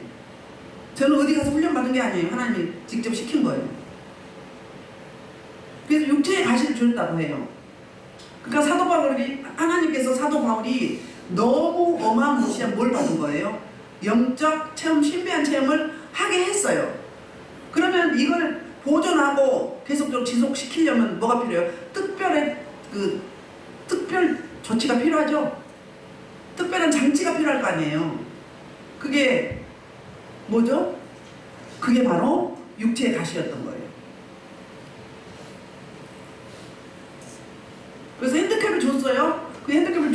저는 어디 가서 훈련받은 게 아니에요. 하나님이 직접 시킨 거예요. 그래서 육체의 가시를 주셨다고 해요. 그러니까 사도 바울이, 하나님께서 사도 바울이 너무 어마무시한 뭘 받은 거예요? 영적 체험, 신비한 체험을 하게 했어요. 그러면 이걸 보존하고 계속적으로 지속시키려면 뭐가 필요해요? 특별 조치가 필요하죠? 특별한 장치가 필요할 거 아니에요. 그게 뭐죠? 그게 바로 육체의 가시였던 거예요. 그래서 핸드캡을 줬어요. 그 핸드캡을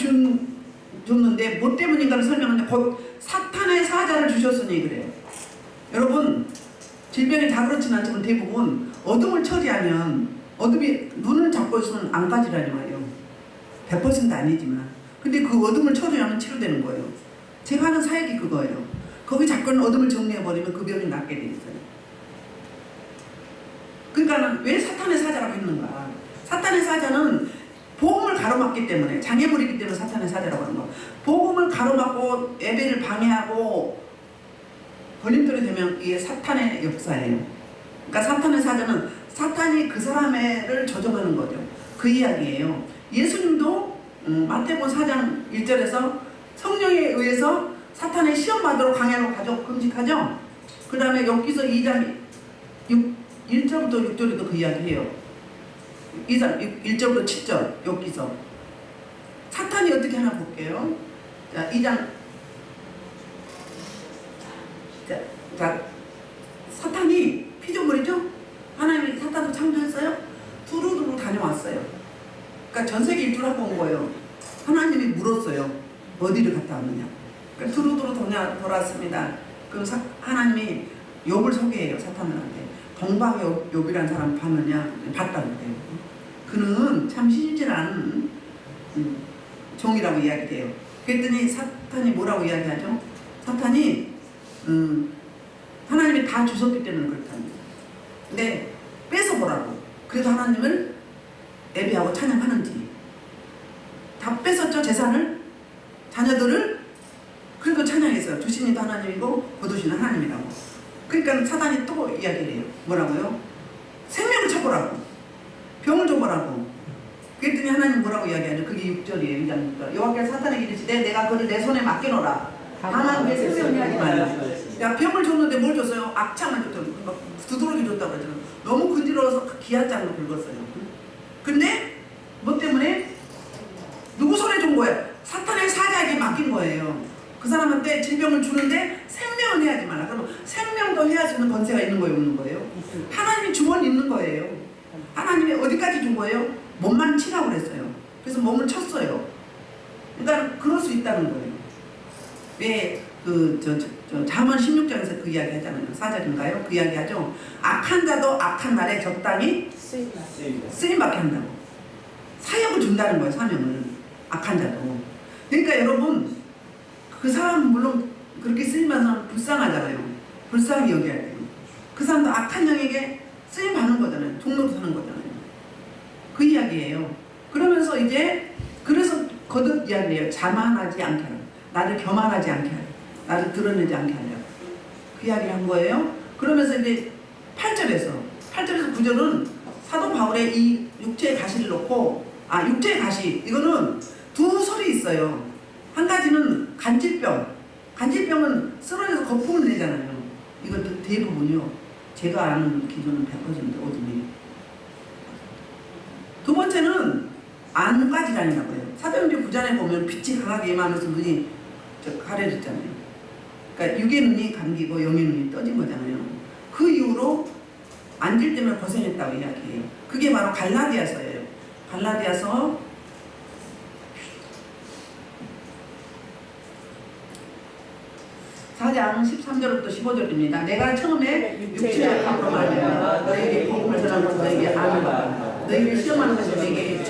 줬는데 뭐 때문인가를 설명하는데 곧 사탄의 사자를 주셨으니 그래요. 여러분, 질병이 다 그렇지는 않지만 대부분 어둠을 처리하면, 어둠이 눈을 잡고 있으면 안 가지라니 말이에요. 100% 아니지만. 근데 그 어둠을 처리하면 치료되는 거예요. 제가 하는 사역이 그거예요. 거기 자꾸 어둠을 정리해버리면 그 병이 낫게 돼 있어요. 그러니까 왜 사탄의 사자라고 했는가? 사탄의 사자는 복음을 가로막기 때문에, 장애물이기 때문에 사탄의 사자라고 하는 거. 복음을 가로막고 예배를 방해하고 걸림돌이 되면 이게 사탄의 역사예요. 그러니까 사탄의 사자는 사탄이 그 사람을 조종하는 거죠. 그 이야기예요. 예수님도 마태복음 4장 1절에서 성령에 의해서 사탄의 시험 받으러 광야로 가죠. 금식하죠. 그 다음에 여기서 2장 1절부터 6절에도 그 이야기해요. 1절부터 7절 여기서 사탄이 어떻게 하나 볼게요. 자, 2장. 자, 사탄이 피조물이죠? 하나님이 사탄을 창조했어요? 두루두루 다녀왔어요. 그러니까 전 세계 일주를 하고 온 거예요. 하나님이 물었어요. 어디를 갔다 왔느냐. 그러니까 두루두루 돌아왔습니다. 그럼 하나님이 욥을 소개해요. 사탄들한테. 동방의 욥이라는 사람 봤느냐? 봤다고 그래요. 그는 참 신실한 종이라고 이야기해요. 그랬더니 사탄이 뭐라고 이야기하죠? 사탄이 하나님이 다 주셨기 때문에 그렇답니다. 근데 뺏어보라고. 그래서 하나님을 예배하고 찬양하는지 다 뺏었죠, 재산을. 자녀들을. 그래도 찬양했어요. 주신 이도 하나님이고 거두시는 하나님이라고. 그러니까 사단이 또 이야기를 해요. 뭐라고요? 생명을 쳐보라고. 병을 줘보라고. 그랬더니 하나님 뭐라고 이야기하죠? 그게 6절이에요. 2장 6절. 여호와께서 사탄에게 이르시되 내가 그를 내 손에 맡겨놓으라. 다만 왜 생명을 하지 말라. 야, 병을 줬는데 뭘 줬어요? 악창을 줬죠. 두드러기 줬다고 그러잖아요. 너무 근지러워서 기한장로 긁었어요. 근데 뭐 때문에? 누구 손에 준 거예요? 사탄의 사자에게 맡긴 거예요. 그 사람한테 질병을 주는데 생명은 해야지 말라. 그럼 생명도 해야 주는 권세가 있는 거예요, 없는 거예요? 하나님이 주머니 있는 거예요. 하나님이 어디까지 준 거예요? 몸만 치라고 그랬어요. 그래서 몸을 쳤어요. 그러니까 그럴 수 있다는 거예요. 왜 잠언 16장에서 그 이야기 하잖아요. 4절인가요? 그 이야기 하죠. 악한 자도 악한 날에 적당히 쓰임받게 한다고. 사역을 준다는 거예요, 사명을. 악한 자도. 그러니까 여러분, 그 사람 물론 그렇게 쓰임받는 불쌍하잖아요. 불쌍히 여겨야 돼요. 그 사람도 악한 영에게 쓰임받는 거잖아요. 종로로 사는 거잖아요. 그 이야기예요. 그러면서 이제 그래서 거듭 이야기해요. 자만하지 않게 하라. 나를 교만하지 않게 하라. 나를 드러내지 않게 하려고. 그 이야기를 한 거예요. 그러면서 이제 8절에서 9절은 사도 바울의 이 육체의 가시를 놓고, 육체의 가시, 이거는 두 설이 있어요. 한 가지는 간질병. 간질병은 쓰러져서 거품을 내잖아요. 이건 대부분이요. 제가 아는 기준은 100% 오줌이. 두 번째는 안과질환이라고 해요. 사도행전 9장에 보면 빛이 강하게 임하면서 눈이 가려졌잖아요. 그러니까 육의 눈이 감기고 영의 눈이 떠진 거잖아요. 그 이후로 안질 때문에 고생했다고 이야기해요. 그게 바로 갈라디아서예요. 갈라디아서 4장 13절부터 15절입니다. 내가 처음에 육체의 밥으로 말미암아 너희에게 복음을 전하면서 너희에게 아는 바다. 너희를 시험하는 것이 내게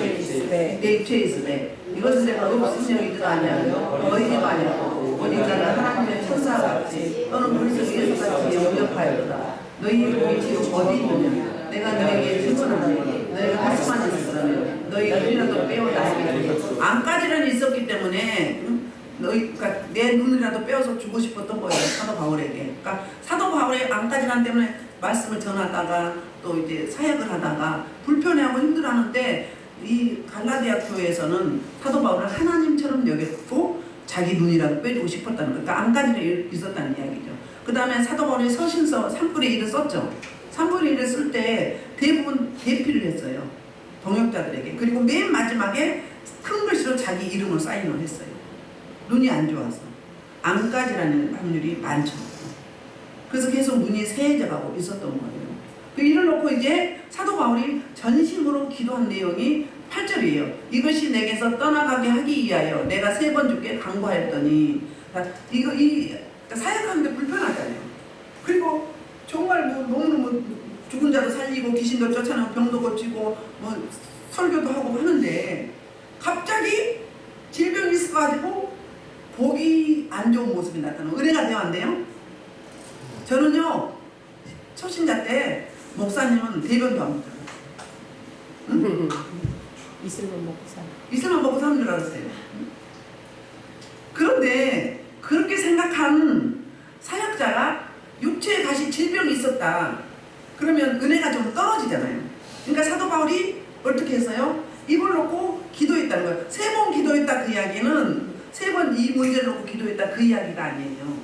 내 육체에 있으되 이것을 내가 업신여기지도 아니하며 너희에게도 아니하고 오직 나는 하나님의 천사와 같이 또는 그리스도 예수 같이 영접하였도다. 너희의 복이 지금 어디 있느냐? 내가 너희에게 증언하노니 너희가 가슴 안에 있으라면 너희가 눈이라도 빼어 나에게 주겠다. 안까지는 있었기 때문에 그러니까 내 눈이라도 빼어서 주고 싶었던 거예요. 사도 바울에게. 그러니까 사도 바울의 안까지란 때문에 말씀을 전하다가 또 이제 사역을 하다가 불편해하고 힘들어하는데 이 갈라디아 교회에서는 사도 바울을 하나님처럼 여겼고 자기 눈이라도 빼주고 싶었다는 거예요. 그러니까 안까지는 있었다는 이야기죠. 그 다음에 사도 바울이 서신서 3분의 1을 썼죠. 3분의 1을 쓸 때 대부분 대피를 했어요. 동역자들에게. 그리고 맨 마지막에 큰 글씨로 자기 이름을 사인을 했어요. 눈이 안 좋아서. 안까지라는 확률이 많죠. 그래서 계속 눈이 새해져가고 있었던 거예요. 그 일을 놓고 이제 사도 바울이 전심으로 기도한 내용이 8절이에요. 이것이 내게서 떠나가게 하기 위하여 내가 3번 주께 간구하였더니, 그러니까 사역하는데 불편하잖아요. 그리고 정말 너무너무 죽은 자도 살리고 귀신도 쫓아내고 병도 고치고 설교도 하고 하는데 갑자기 질병이 있어가지고 복이 안 좋은 모습이 나타나고 은혜가 되었네요. 저는요 초신자 때 목사님은 대변도 안 먹잖아요. 응? 이슬만 먹고 살아. 이슬만 먹고 사는 줄 알았어요. 그런데 그렇게 생각한 사역자가 육체에 다시 질병이 있었다. 그러면 은혜가 좀 떨어지잖아요. 그러니까 사도 바울이 어떻게 했어요? 이걸 놓고 기도했다는 거예요. 3번 기도했다 그 이야기는 3번 이 문제를 놓고 기도했다 그 이야기가 아니에요.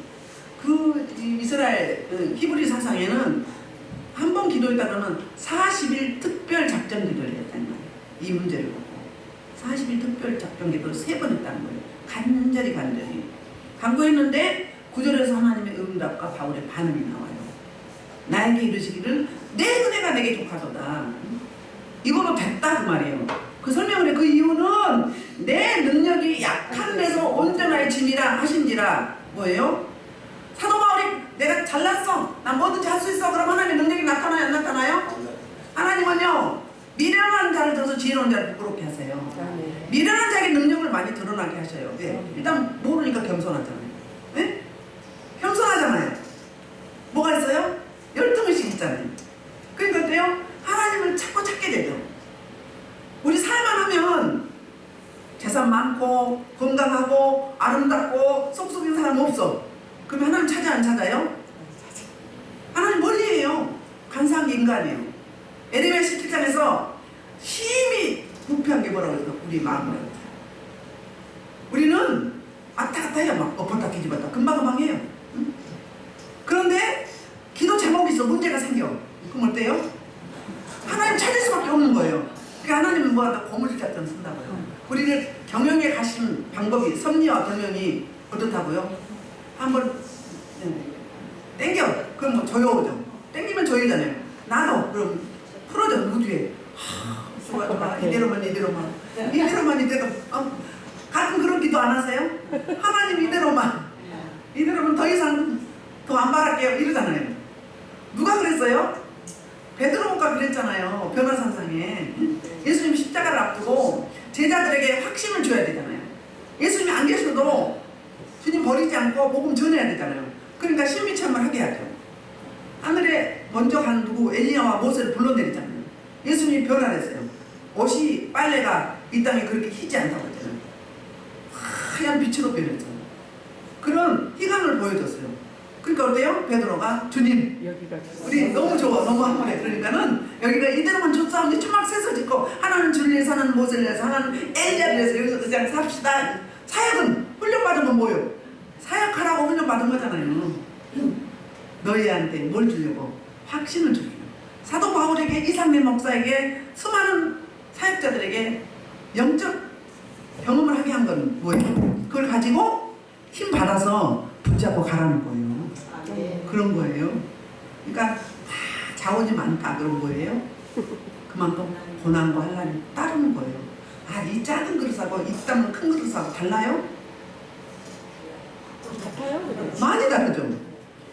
그 이스라엘 히브리 사상에는 한 번 기도했다 그러면 40일 특별 작전 기도를 했다는 거예요. 이 문제를 놓고 40일 특별 작전 기도를 3번 했다는 거예요. 간절히 간구했는데 9절에서 하나님의 응답과 바울의 반응이 나와요. 나에게 이르시기를 내 은혜가 내게 족하도다. 이거로 됐다 그 말이에요. 그 설명을 해. 그 이유는 내 능력이 약한 데서 온전하여 짐이라 하신지라. 뭐예요? 사도 바울이 내가 잘났어, 난 뭐든지 할 수 있어, 그럼 하나님의 능력이 나타나요 안 나타나요? 하나님은요 미련한 자를 들어서 지혜로운 자를 부끄럽게 하세요. 미련한 자에게 능력을 많이 드러나게 하셔요. 왜? 일단 모르니까 겸손하잖아요. 네? 겸손하잖아요. 뭐가 있어요? 열등의식 있잖아요. 그러니까 어때요? 하나님을 자꾸 찾게 되죠. 우리 살만 하면 재산 많고 건강하고 아름답고 쏙쏙인 사람 없어. 그럼 하나님 찾아 안 찾아요? 하나님 머리예요. 간사한 게 인간이에요. 에레미야 17장에서 힘이 부패한 게 뭐라고 해서 우리 마음이라고 해요. 우리는 왔다 갔다 해요. 막 엎었다 뒤집었다 금방금방 해요. 응? 그런데 기도 제목이 있어. 문제가 생겨. 그럼 어때요? 하나님 찾을 수밖에 없는 거예요. 그러니까 하나님은 뭐하다 고무줄 작전 쓴다고요. 우리를 경영에 가신 방법이 섭리와 경영이 어떻다고요? 한번 땡겨. 그럼 뭐 조여오죠. 땡기면 조이잖아요. 나도 그럼 풀어져. 누구 뒤에. 좋아 좋아. 이대로만 이대로만 가끔 그런 기도 안 하세요? 하나님 이대로만 더 이상 더 안 바랄게요 이러잖아요. 누가 그랬어요? 베드로가 그랬잖아요. 변화산상에 예수님 십자가를 앞두고 제자들에게 확신을 줘야 되잖아요. 예수님이 안 계셔도 주님 버리지 않고 복음 전해야 되잖아요. 그러니까 신비체험을 하게 하죠. 하늘에 먼저 간 누구 엘리야와 모세를 불러내리잖아요. 예수님이 변화했어요. 옷이 빨래가 이 땅에 그렇게 희지 않다고 했잖아요. 하얀 빛으로 변했잖아요. 그런 희감을 보여줬어요. 그러니까 어때요? 베드로가 주님 여기가 우리 너무 좋아 너무 한번에 그러니까는 여기가 이대로만 좋사오니 초막 세서 짓고 하나는 주를 위해서 하나는 모세를 위해서 하나는 엘리야를 위해서 여기서 그냥 삽시다. 사역은 훈련받은 건 뭐예요? 사역하라고 훈련받은 거잖아요. 너희한테 뭘 주려고? 확신을 주려고. 사도 바울에게 이상래 목사에게 수많은 사역자들에게 영적 경험을 하게 한 건 뭐예요? 그걸 가지고 힘 받아서 붙잡고 가라는 거예요. 그런 거예요. 그러니까 다 자원이 많다 그런 거예요. 그만큼 고난과 환난이 따르는 거예요. 이 작은 그릇하고 이 땀은 큰 그릇하고 달라요? 같아요. 많이 다르죠.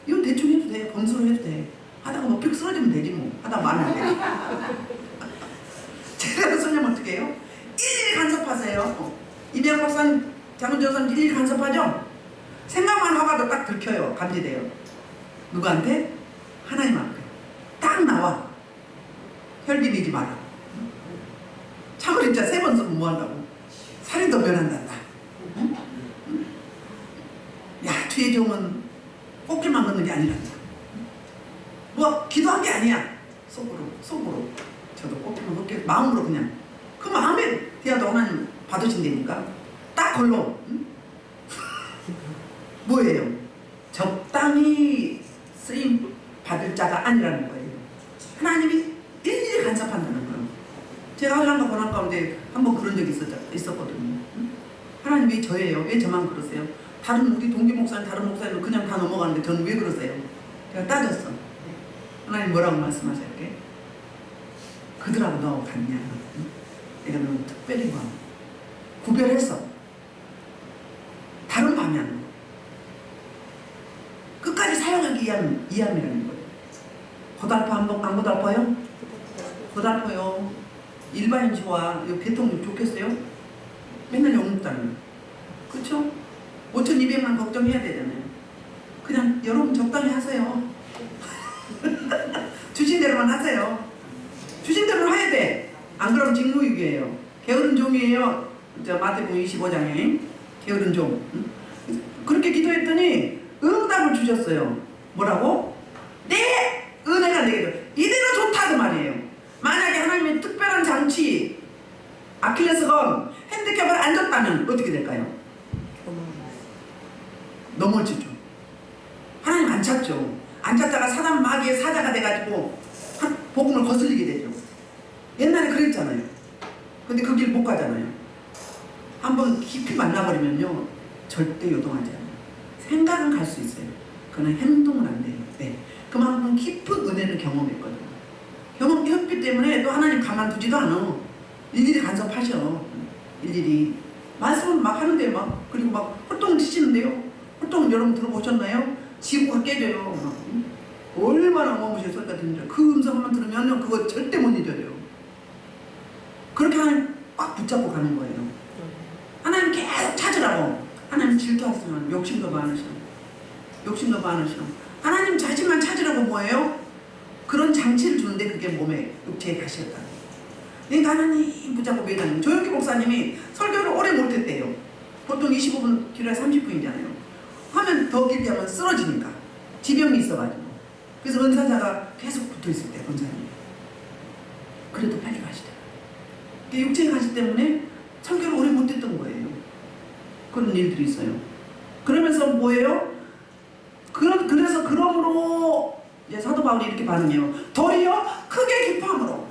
이건 대충 해도 돼. 검수로 해도 돼. 하다가 뭐 픽 쓰러지면 되지 뭐. 하다 많으면 되지. 제대로 쓰려면 어떻게 해요? 일일이 간섭하세요. 이명박 박사님, 장은정 선생 일일이 간섭하죠? 생각만 하고도 딱 들켜요. 감지돼요. 누구한테? 하나님 앞에. 딱 나와. 혈기 내지 마라. 참을 진짜 3번 쓰면 뭐한다고? 살인도 면한단다. 응? 응? 야, 주의 종은 꽃길만 걷는 게 아니란다. 뭐 기도한 게 아니야. 속으로. 저도 꽃길만 걷게 마음으로 그냥. 그 마음에 대하도 하나님 받으신다니까. 딱 걸러. 응? 뭐예요? 적당히 쓰임 받을 자가 아니라는 거예요. 하나님이 일일이 간섭한다는 거예요. 제가 한란과 고난 가운데 한번 그런 적이 있었거든요. 하나님 왜 저예요? 왜 저만 그러세요? 다른 우리 동기 목사님, 다른 목사님은 그냥 다 넘어가는데 저는 왜 그러세요? 제가 따졌어. 하나님 뭐라고 말씀하실게? 그들하고 너하고 같냐? 내가 너무 특별히 봐. 구별했어. 다른 방향. 끝까지 사용하기 위함이라는 거예요. 고달파 안 고달파요? 고달파요. 일반인 좋아. 대통령 좋겠어요? 맨날 욕먹다는. 그쵸? 5,200만 걱정해야 되잖아요. 그냥 여러분 적당히 하세요. 주신 대로만 하세요. 주신 대로 해야 돼. 안 그러면 직무유기예요. 게으른 종이에요. 마태복음 25장에 게으른 종. 그렇게 기도했더니 응답을 주셨어요. 뭐라고? 내 은혜가 내게 이대로 좋다 그 말이에요. 만약에 하나님의 특별한 장치 아킬레스건 핸디캡을 안 줬다면 어떻게 될까요? 넘어지죠. 하나님 안 찾죠. 안 찾다가 사단 마귀의 사자가 돼가지고 복음을 거슬리게 되죠. 옛날에 그랬잖아요. 근데 그 길 못 가잖아요. 한번 깊이 만나버리면요 절대 요동하지 않아요. 생각은 갈 수 있어요. 그러나 행동은 안 돼요. 네. 그만큼 깊은 은혜를 경험했거든요. 경험했기 때문에 또 하나님 가만두지도 않아. 일일이 간섭하셔. 일일이 말씀을 막 하는데 막 그리고 막 홀통을 치시는데요. 홀통 여러분 들어보셨나요? 지구가 깨져요. 막. 얼마나 어마무시한 소리가 들리죠. 그 음성만 들으면 그거 절대 못 잊어요. 그렇게 하나님 꽉 붙잡고 가는 거예요. 하나님 계속 찾으라고. 하나님 질투하시면 욕심도 많으셔. 하나님 자신만 찾으라고 뭐예요? 그런 장치를 주는데 그게 몸에 육체에 가시었다. 나는 붙잡고 매달리는 조영기 목사님이 설교를 오래 못했대요. 보통 25분 길어야 30분이잖아요. 하면 더 길게 하면 쓰러지니까 지병이 있어가지고. 그래서 은사자가 계속 붙어있을 때 권사님이 그래도 빨리 가시더라고요. 육체의 가시 때문에 설교를 오래 못했던 거예요. 그런 일들이 있어요. 그러면서 뭐예요? 그래서 그러므로 이제 사도 바울이 이렇게 반응해요. 도리어 크게 기뻐함으로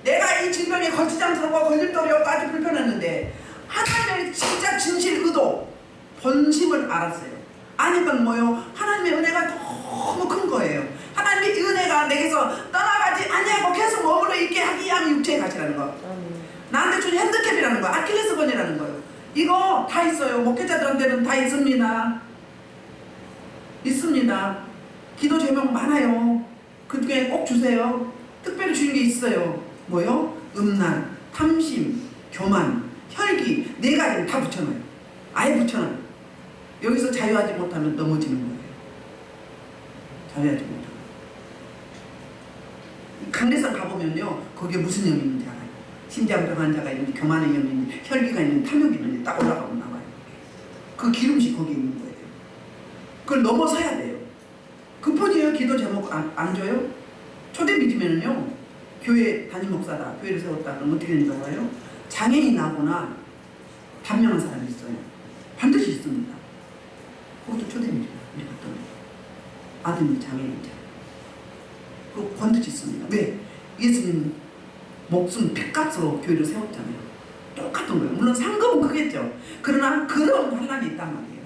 내가 이 질병에 거치장스럽고 걸림돌이 없고 아주 불편했는데 하나님의 진짜 진실 의도 본심을 알았어요. 아니까 뭐요? 하나님의 은혜가 너무 큰 거예요. 하나님의 은혜가 내게서 떠나가지 아니하고 계속 머물러 있게 하기 위함이 육체의 가시라는 거. 나한테 준 핸드캡이라는 거, 아킬레스건이라는 거예요. 이거 다 있어요. 목회자들한테는 다 있습니다. 있습니다. 기도 제목 많아요. 그 중에 꼭 주세요. 특별히 주는 게 있어요. 뭐요? 음란, 탐심, 교만, 혈기 4가지를 다 붙여놔요. 아예 붙여놔요. 여기서 자유하지 못하면 넘어지는 거예요. 자유하지 못하면. 강대상 가보면요. 거기에 무슨 염이 있는지 알아요. 심장병 환자가 있는지, 교만의 염이 있는지, 혈기가 있는지, 탐욕이 있는지 딱 올라가고 나와요. 그 기름이 거기에 있는 거예요. 그걸 넘어서야 돼요. 그뿐이에요. 기도 제목 안 줘요? 초대 믿으면은요. 교회 담임 목사다. 교회를 세웠다. 그럼 어떻게 되는 줄 알아요? 장애인이 나거나 단명한 사람이 있어요. 반드시 있습니다. 그것도 초대 믿어요. 우리 갔던 아드님 장애인이잖아요. 그거 반드시 있습니다. 왜? 예수님 목숨 핏값으로 교회를 세웠잖아요. 똑같은 거예요. 물론 상급은 크겠죠. 그러나 그런 환란이 있단 말이에요.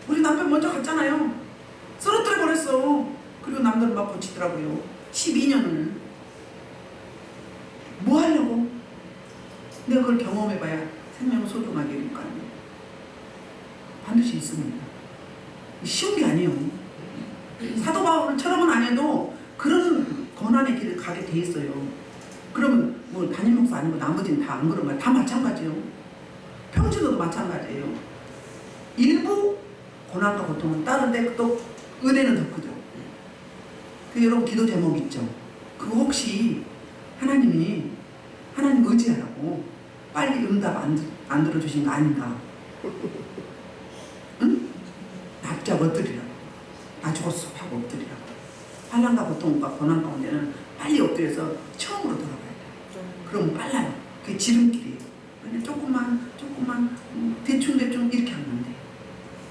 우리 남편 먼저 갔잖아요. 쓰러뜨려 버렸어. 그리고 남들은 막 고치더라고요. 12년을. 뭐 하려고? 내가 그걸 경험해봐야 생명을 소중하게 여길 거 아니에요. 반드시 있습니다. 쉬운 게 아니에요. 사도 바울처럼은 안 해도 그런 고난의 길을 가게 돼 있어요. 그러면 뭐 담임 목사 아니고 나머지는 다 안 그런 거야. 다 마찬가지예요. 평신도도 마찬가지예요. 일부 고난과 고통은 다른데 또 은혜는 더 크죠. 그 여러분 기도 제목 있죠. 그거 혹시 하나님 의지하라고 빨리 응답 안 들어주신 거 아닌가? 응? 납작 엎드리라고. 나 죽었어 하고 엎드리라고. 환난과 고통과 고난 가운데는 빨리 엎드려서 처음으로 돌아가야 돼요. 그럼 빨라요. 그게 지름길이에요. 그냥 조금만 대충 이렇게 하면 안 돼요.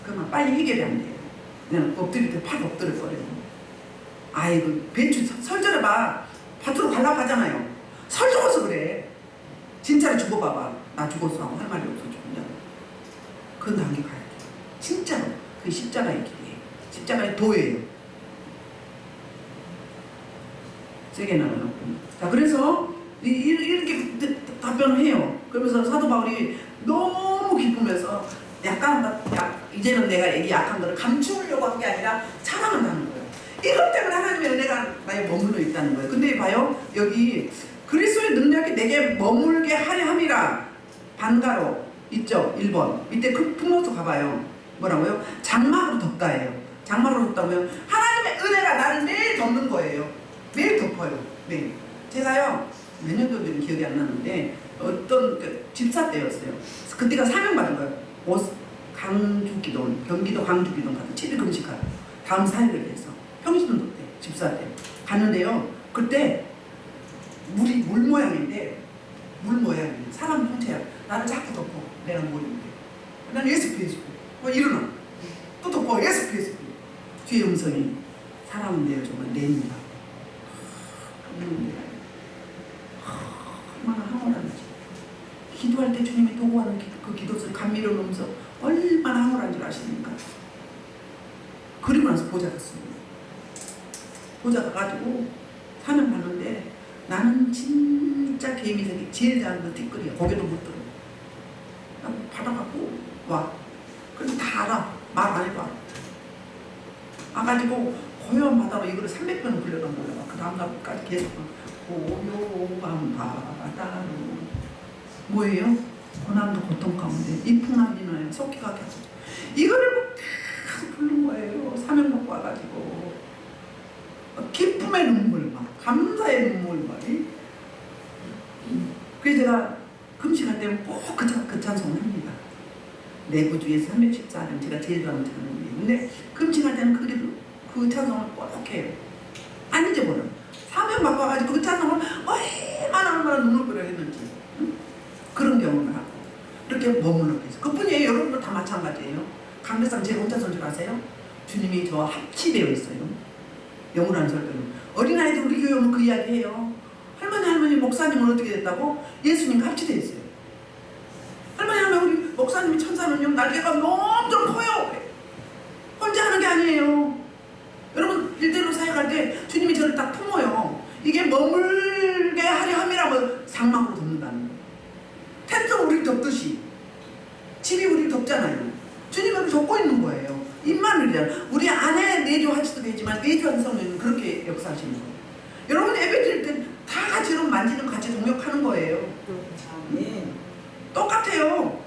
그러면 빨리 해결이 안 돼요. 그냥 엎드릴 때 팍 엎드려 버려요. 아이고 배추 설절해봐. 밭으로 가려고 하잖아요. 설 죽어서 그래. 진짜로 죽어봐봐. 나 죽었어 하고 할 말이 없어 죽는다. 그건 단계 가야 돼. 진짜로. 그게 십자가의 길이에요. 십자가의 도예요. 세게 나가놓고. 자, 그래서 이렇게 답변을 해요. 그러면서 사도 바울이 너무 기쁘면서 이제는 내가 이 약한 거를 감추려고 한 게 아니라 사랑한다는 거예요. 이것 때문에 하나님의 은혜가 나에 머물러 있다는 거예요. 근데 봐요. 여기 그리스도의 능력이 내게 머물게 하려 함이라. 반가로 있죠. 1번. 밑에 그 품어서 가봐요. 뭐라고요? 장막으로 덮다예요. 장막으로 덮다면 하나님의 은혜가 나를 매일 덮는 거예요. 매일 덮어요. 매일. 제가요. 몇 년도인지는 기억이 안 나는데 어떤 집사 때였어요. 그때가 사명받은 거예요. 강주기도, 경기도 강주기도 가서 7일 금식하고 다음 사역을 해서 평신도 때 집사 때 갔는데요. 그때 물 모양인데 사람 형태야. 나를 자꾸 덮어. 내가 모르는데 나는 예수피해주고 일어나 또 덮어. 예수피해주고 뒤에 음성이 사람인데요. 정말 냅니다. 얼마나 황홀한지. 기도할 때 주님이 도구하는 그 기도소리 감미로운 음성 얼마나 황홀한 줄 아십니까? 그리고 나서 보좌 갔습니다. 보좌 가가지고 사명 받는데 나는 진짜 개미색이 제일 작은 거 뒷거리야. 거기도 못 들어. 받아갖고 와. 그래도 다 알아. 말 안 해도 알아. 와가지고 고요한 바다로 이거를 300번을 불려던 거야. 그 다음 날까지 계속 고요한 바다로 뭐예요? 고난도 고통 가운데 이풍나비나요. 속기가 계속 이거를 계속 부른 거예요. 사명 받고 와가지고 기쁨의 눈물 막 감사의 눈물 막 그래서 제가 금식할 때는 꼭 그 찬송을 합니다. 내 구주의 314는 제가 제일 좋아하는 찬송이에요. 근데 금식할 때는 그 찬송을 꼭 해요. 안 잊어버려. 사명 받고 와가지고 그 찬송을 얼마나 눈물버려 했는지, 응? 그런 경험을 하고 이렇게 머무르고 있어요. 그뿐이에요. 여러분도 다 마찬가지예요. 강대상 제가 혼자 선줄 아세요? 주님이 저와 합치되어 있어요. 영우라는 설교는. 어린아이들 우리 교회 오면 그 이야기 해요. 할머니 목사님은 어떻게 됐다고? 예수님과 합치되어 있어요. 할머니 우리 목사님이 천사는요 날개가 엄청 커요. 혼자 하는 게 아니에요. 여러분 일대로 사역할 때 주님이 저를 딱 품어요. 이게 머물게 하려 함이라고 상막으로 덮는다는 거예요. 텐트 우리 덮듯이 집이 우리 덮잖아요. 주님이 우리 덮고 있는 거예요. 임마누엘이야. 우리 안에 내주하지도 되지만 내주한 성령은 그렇게 역사하시는 거예요. 여러분 예배 드릴 때 다 같이 이런 만지는 거 같이 동역하는 거예요. 예. 똑같아요.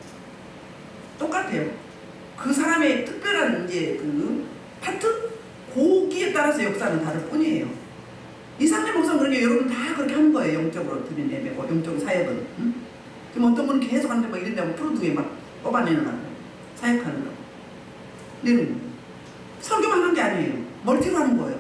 그 사람의 특별한 이제 그 파트 고기에 따라서 역사는 다를 뿐이에요. 이상민 목사는 그렇게 여러분 다 그렇게 하는 거예요. 영적으로 드린 예배고 영적 사역은. 응? 지금 어떤 분은 계속 하는데 막 이런다고 프로듀에 막 뽑아내는 거예요. 사역하는 거. 네. 설교만 하는 게 아니에요. 멀티로 하는 거예요.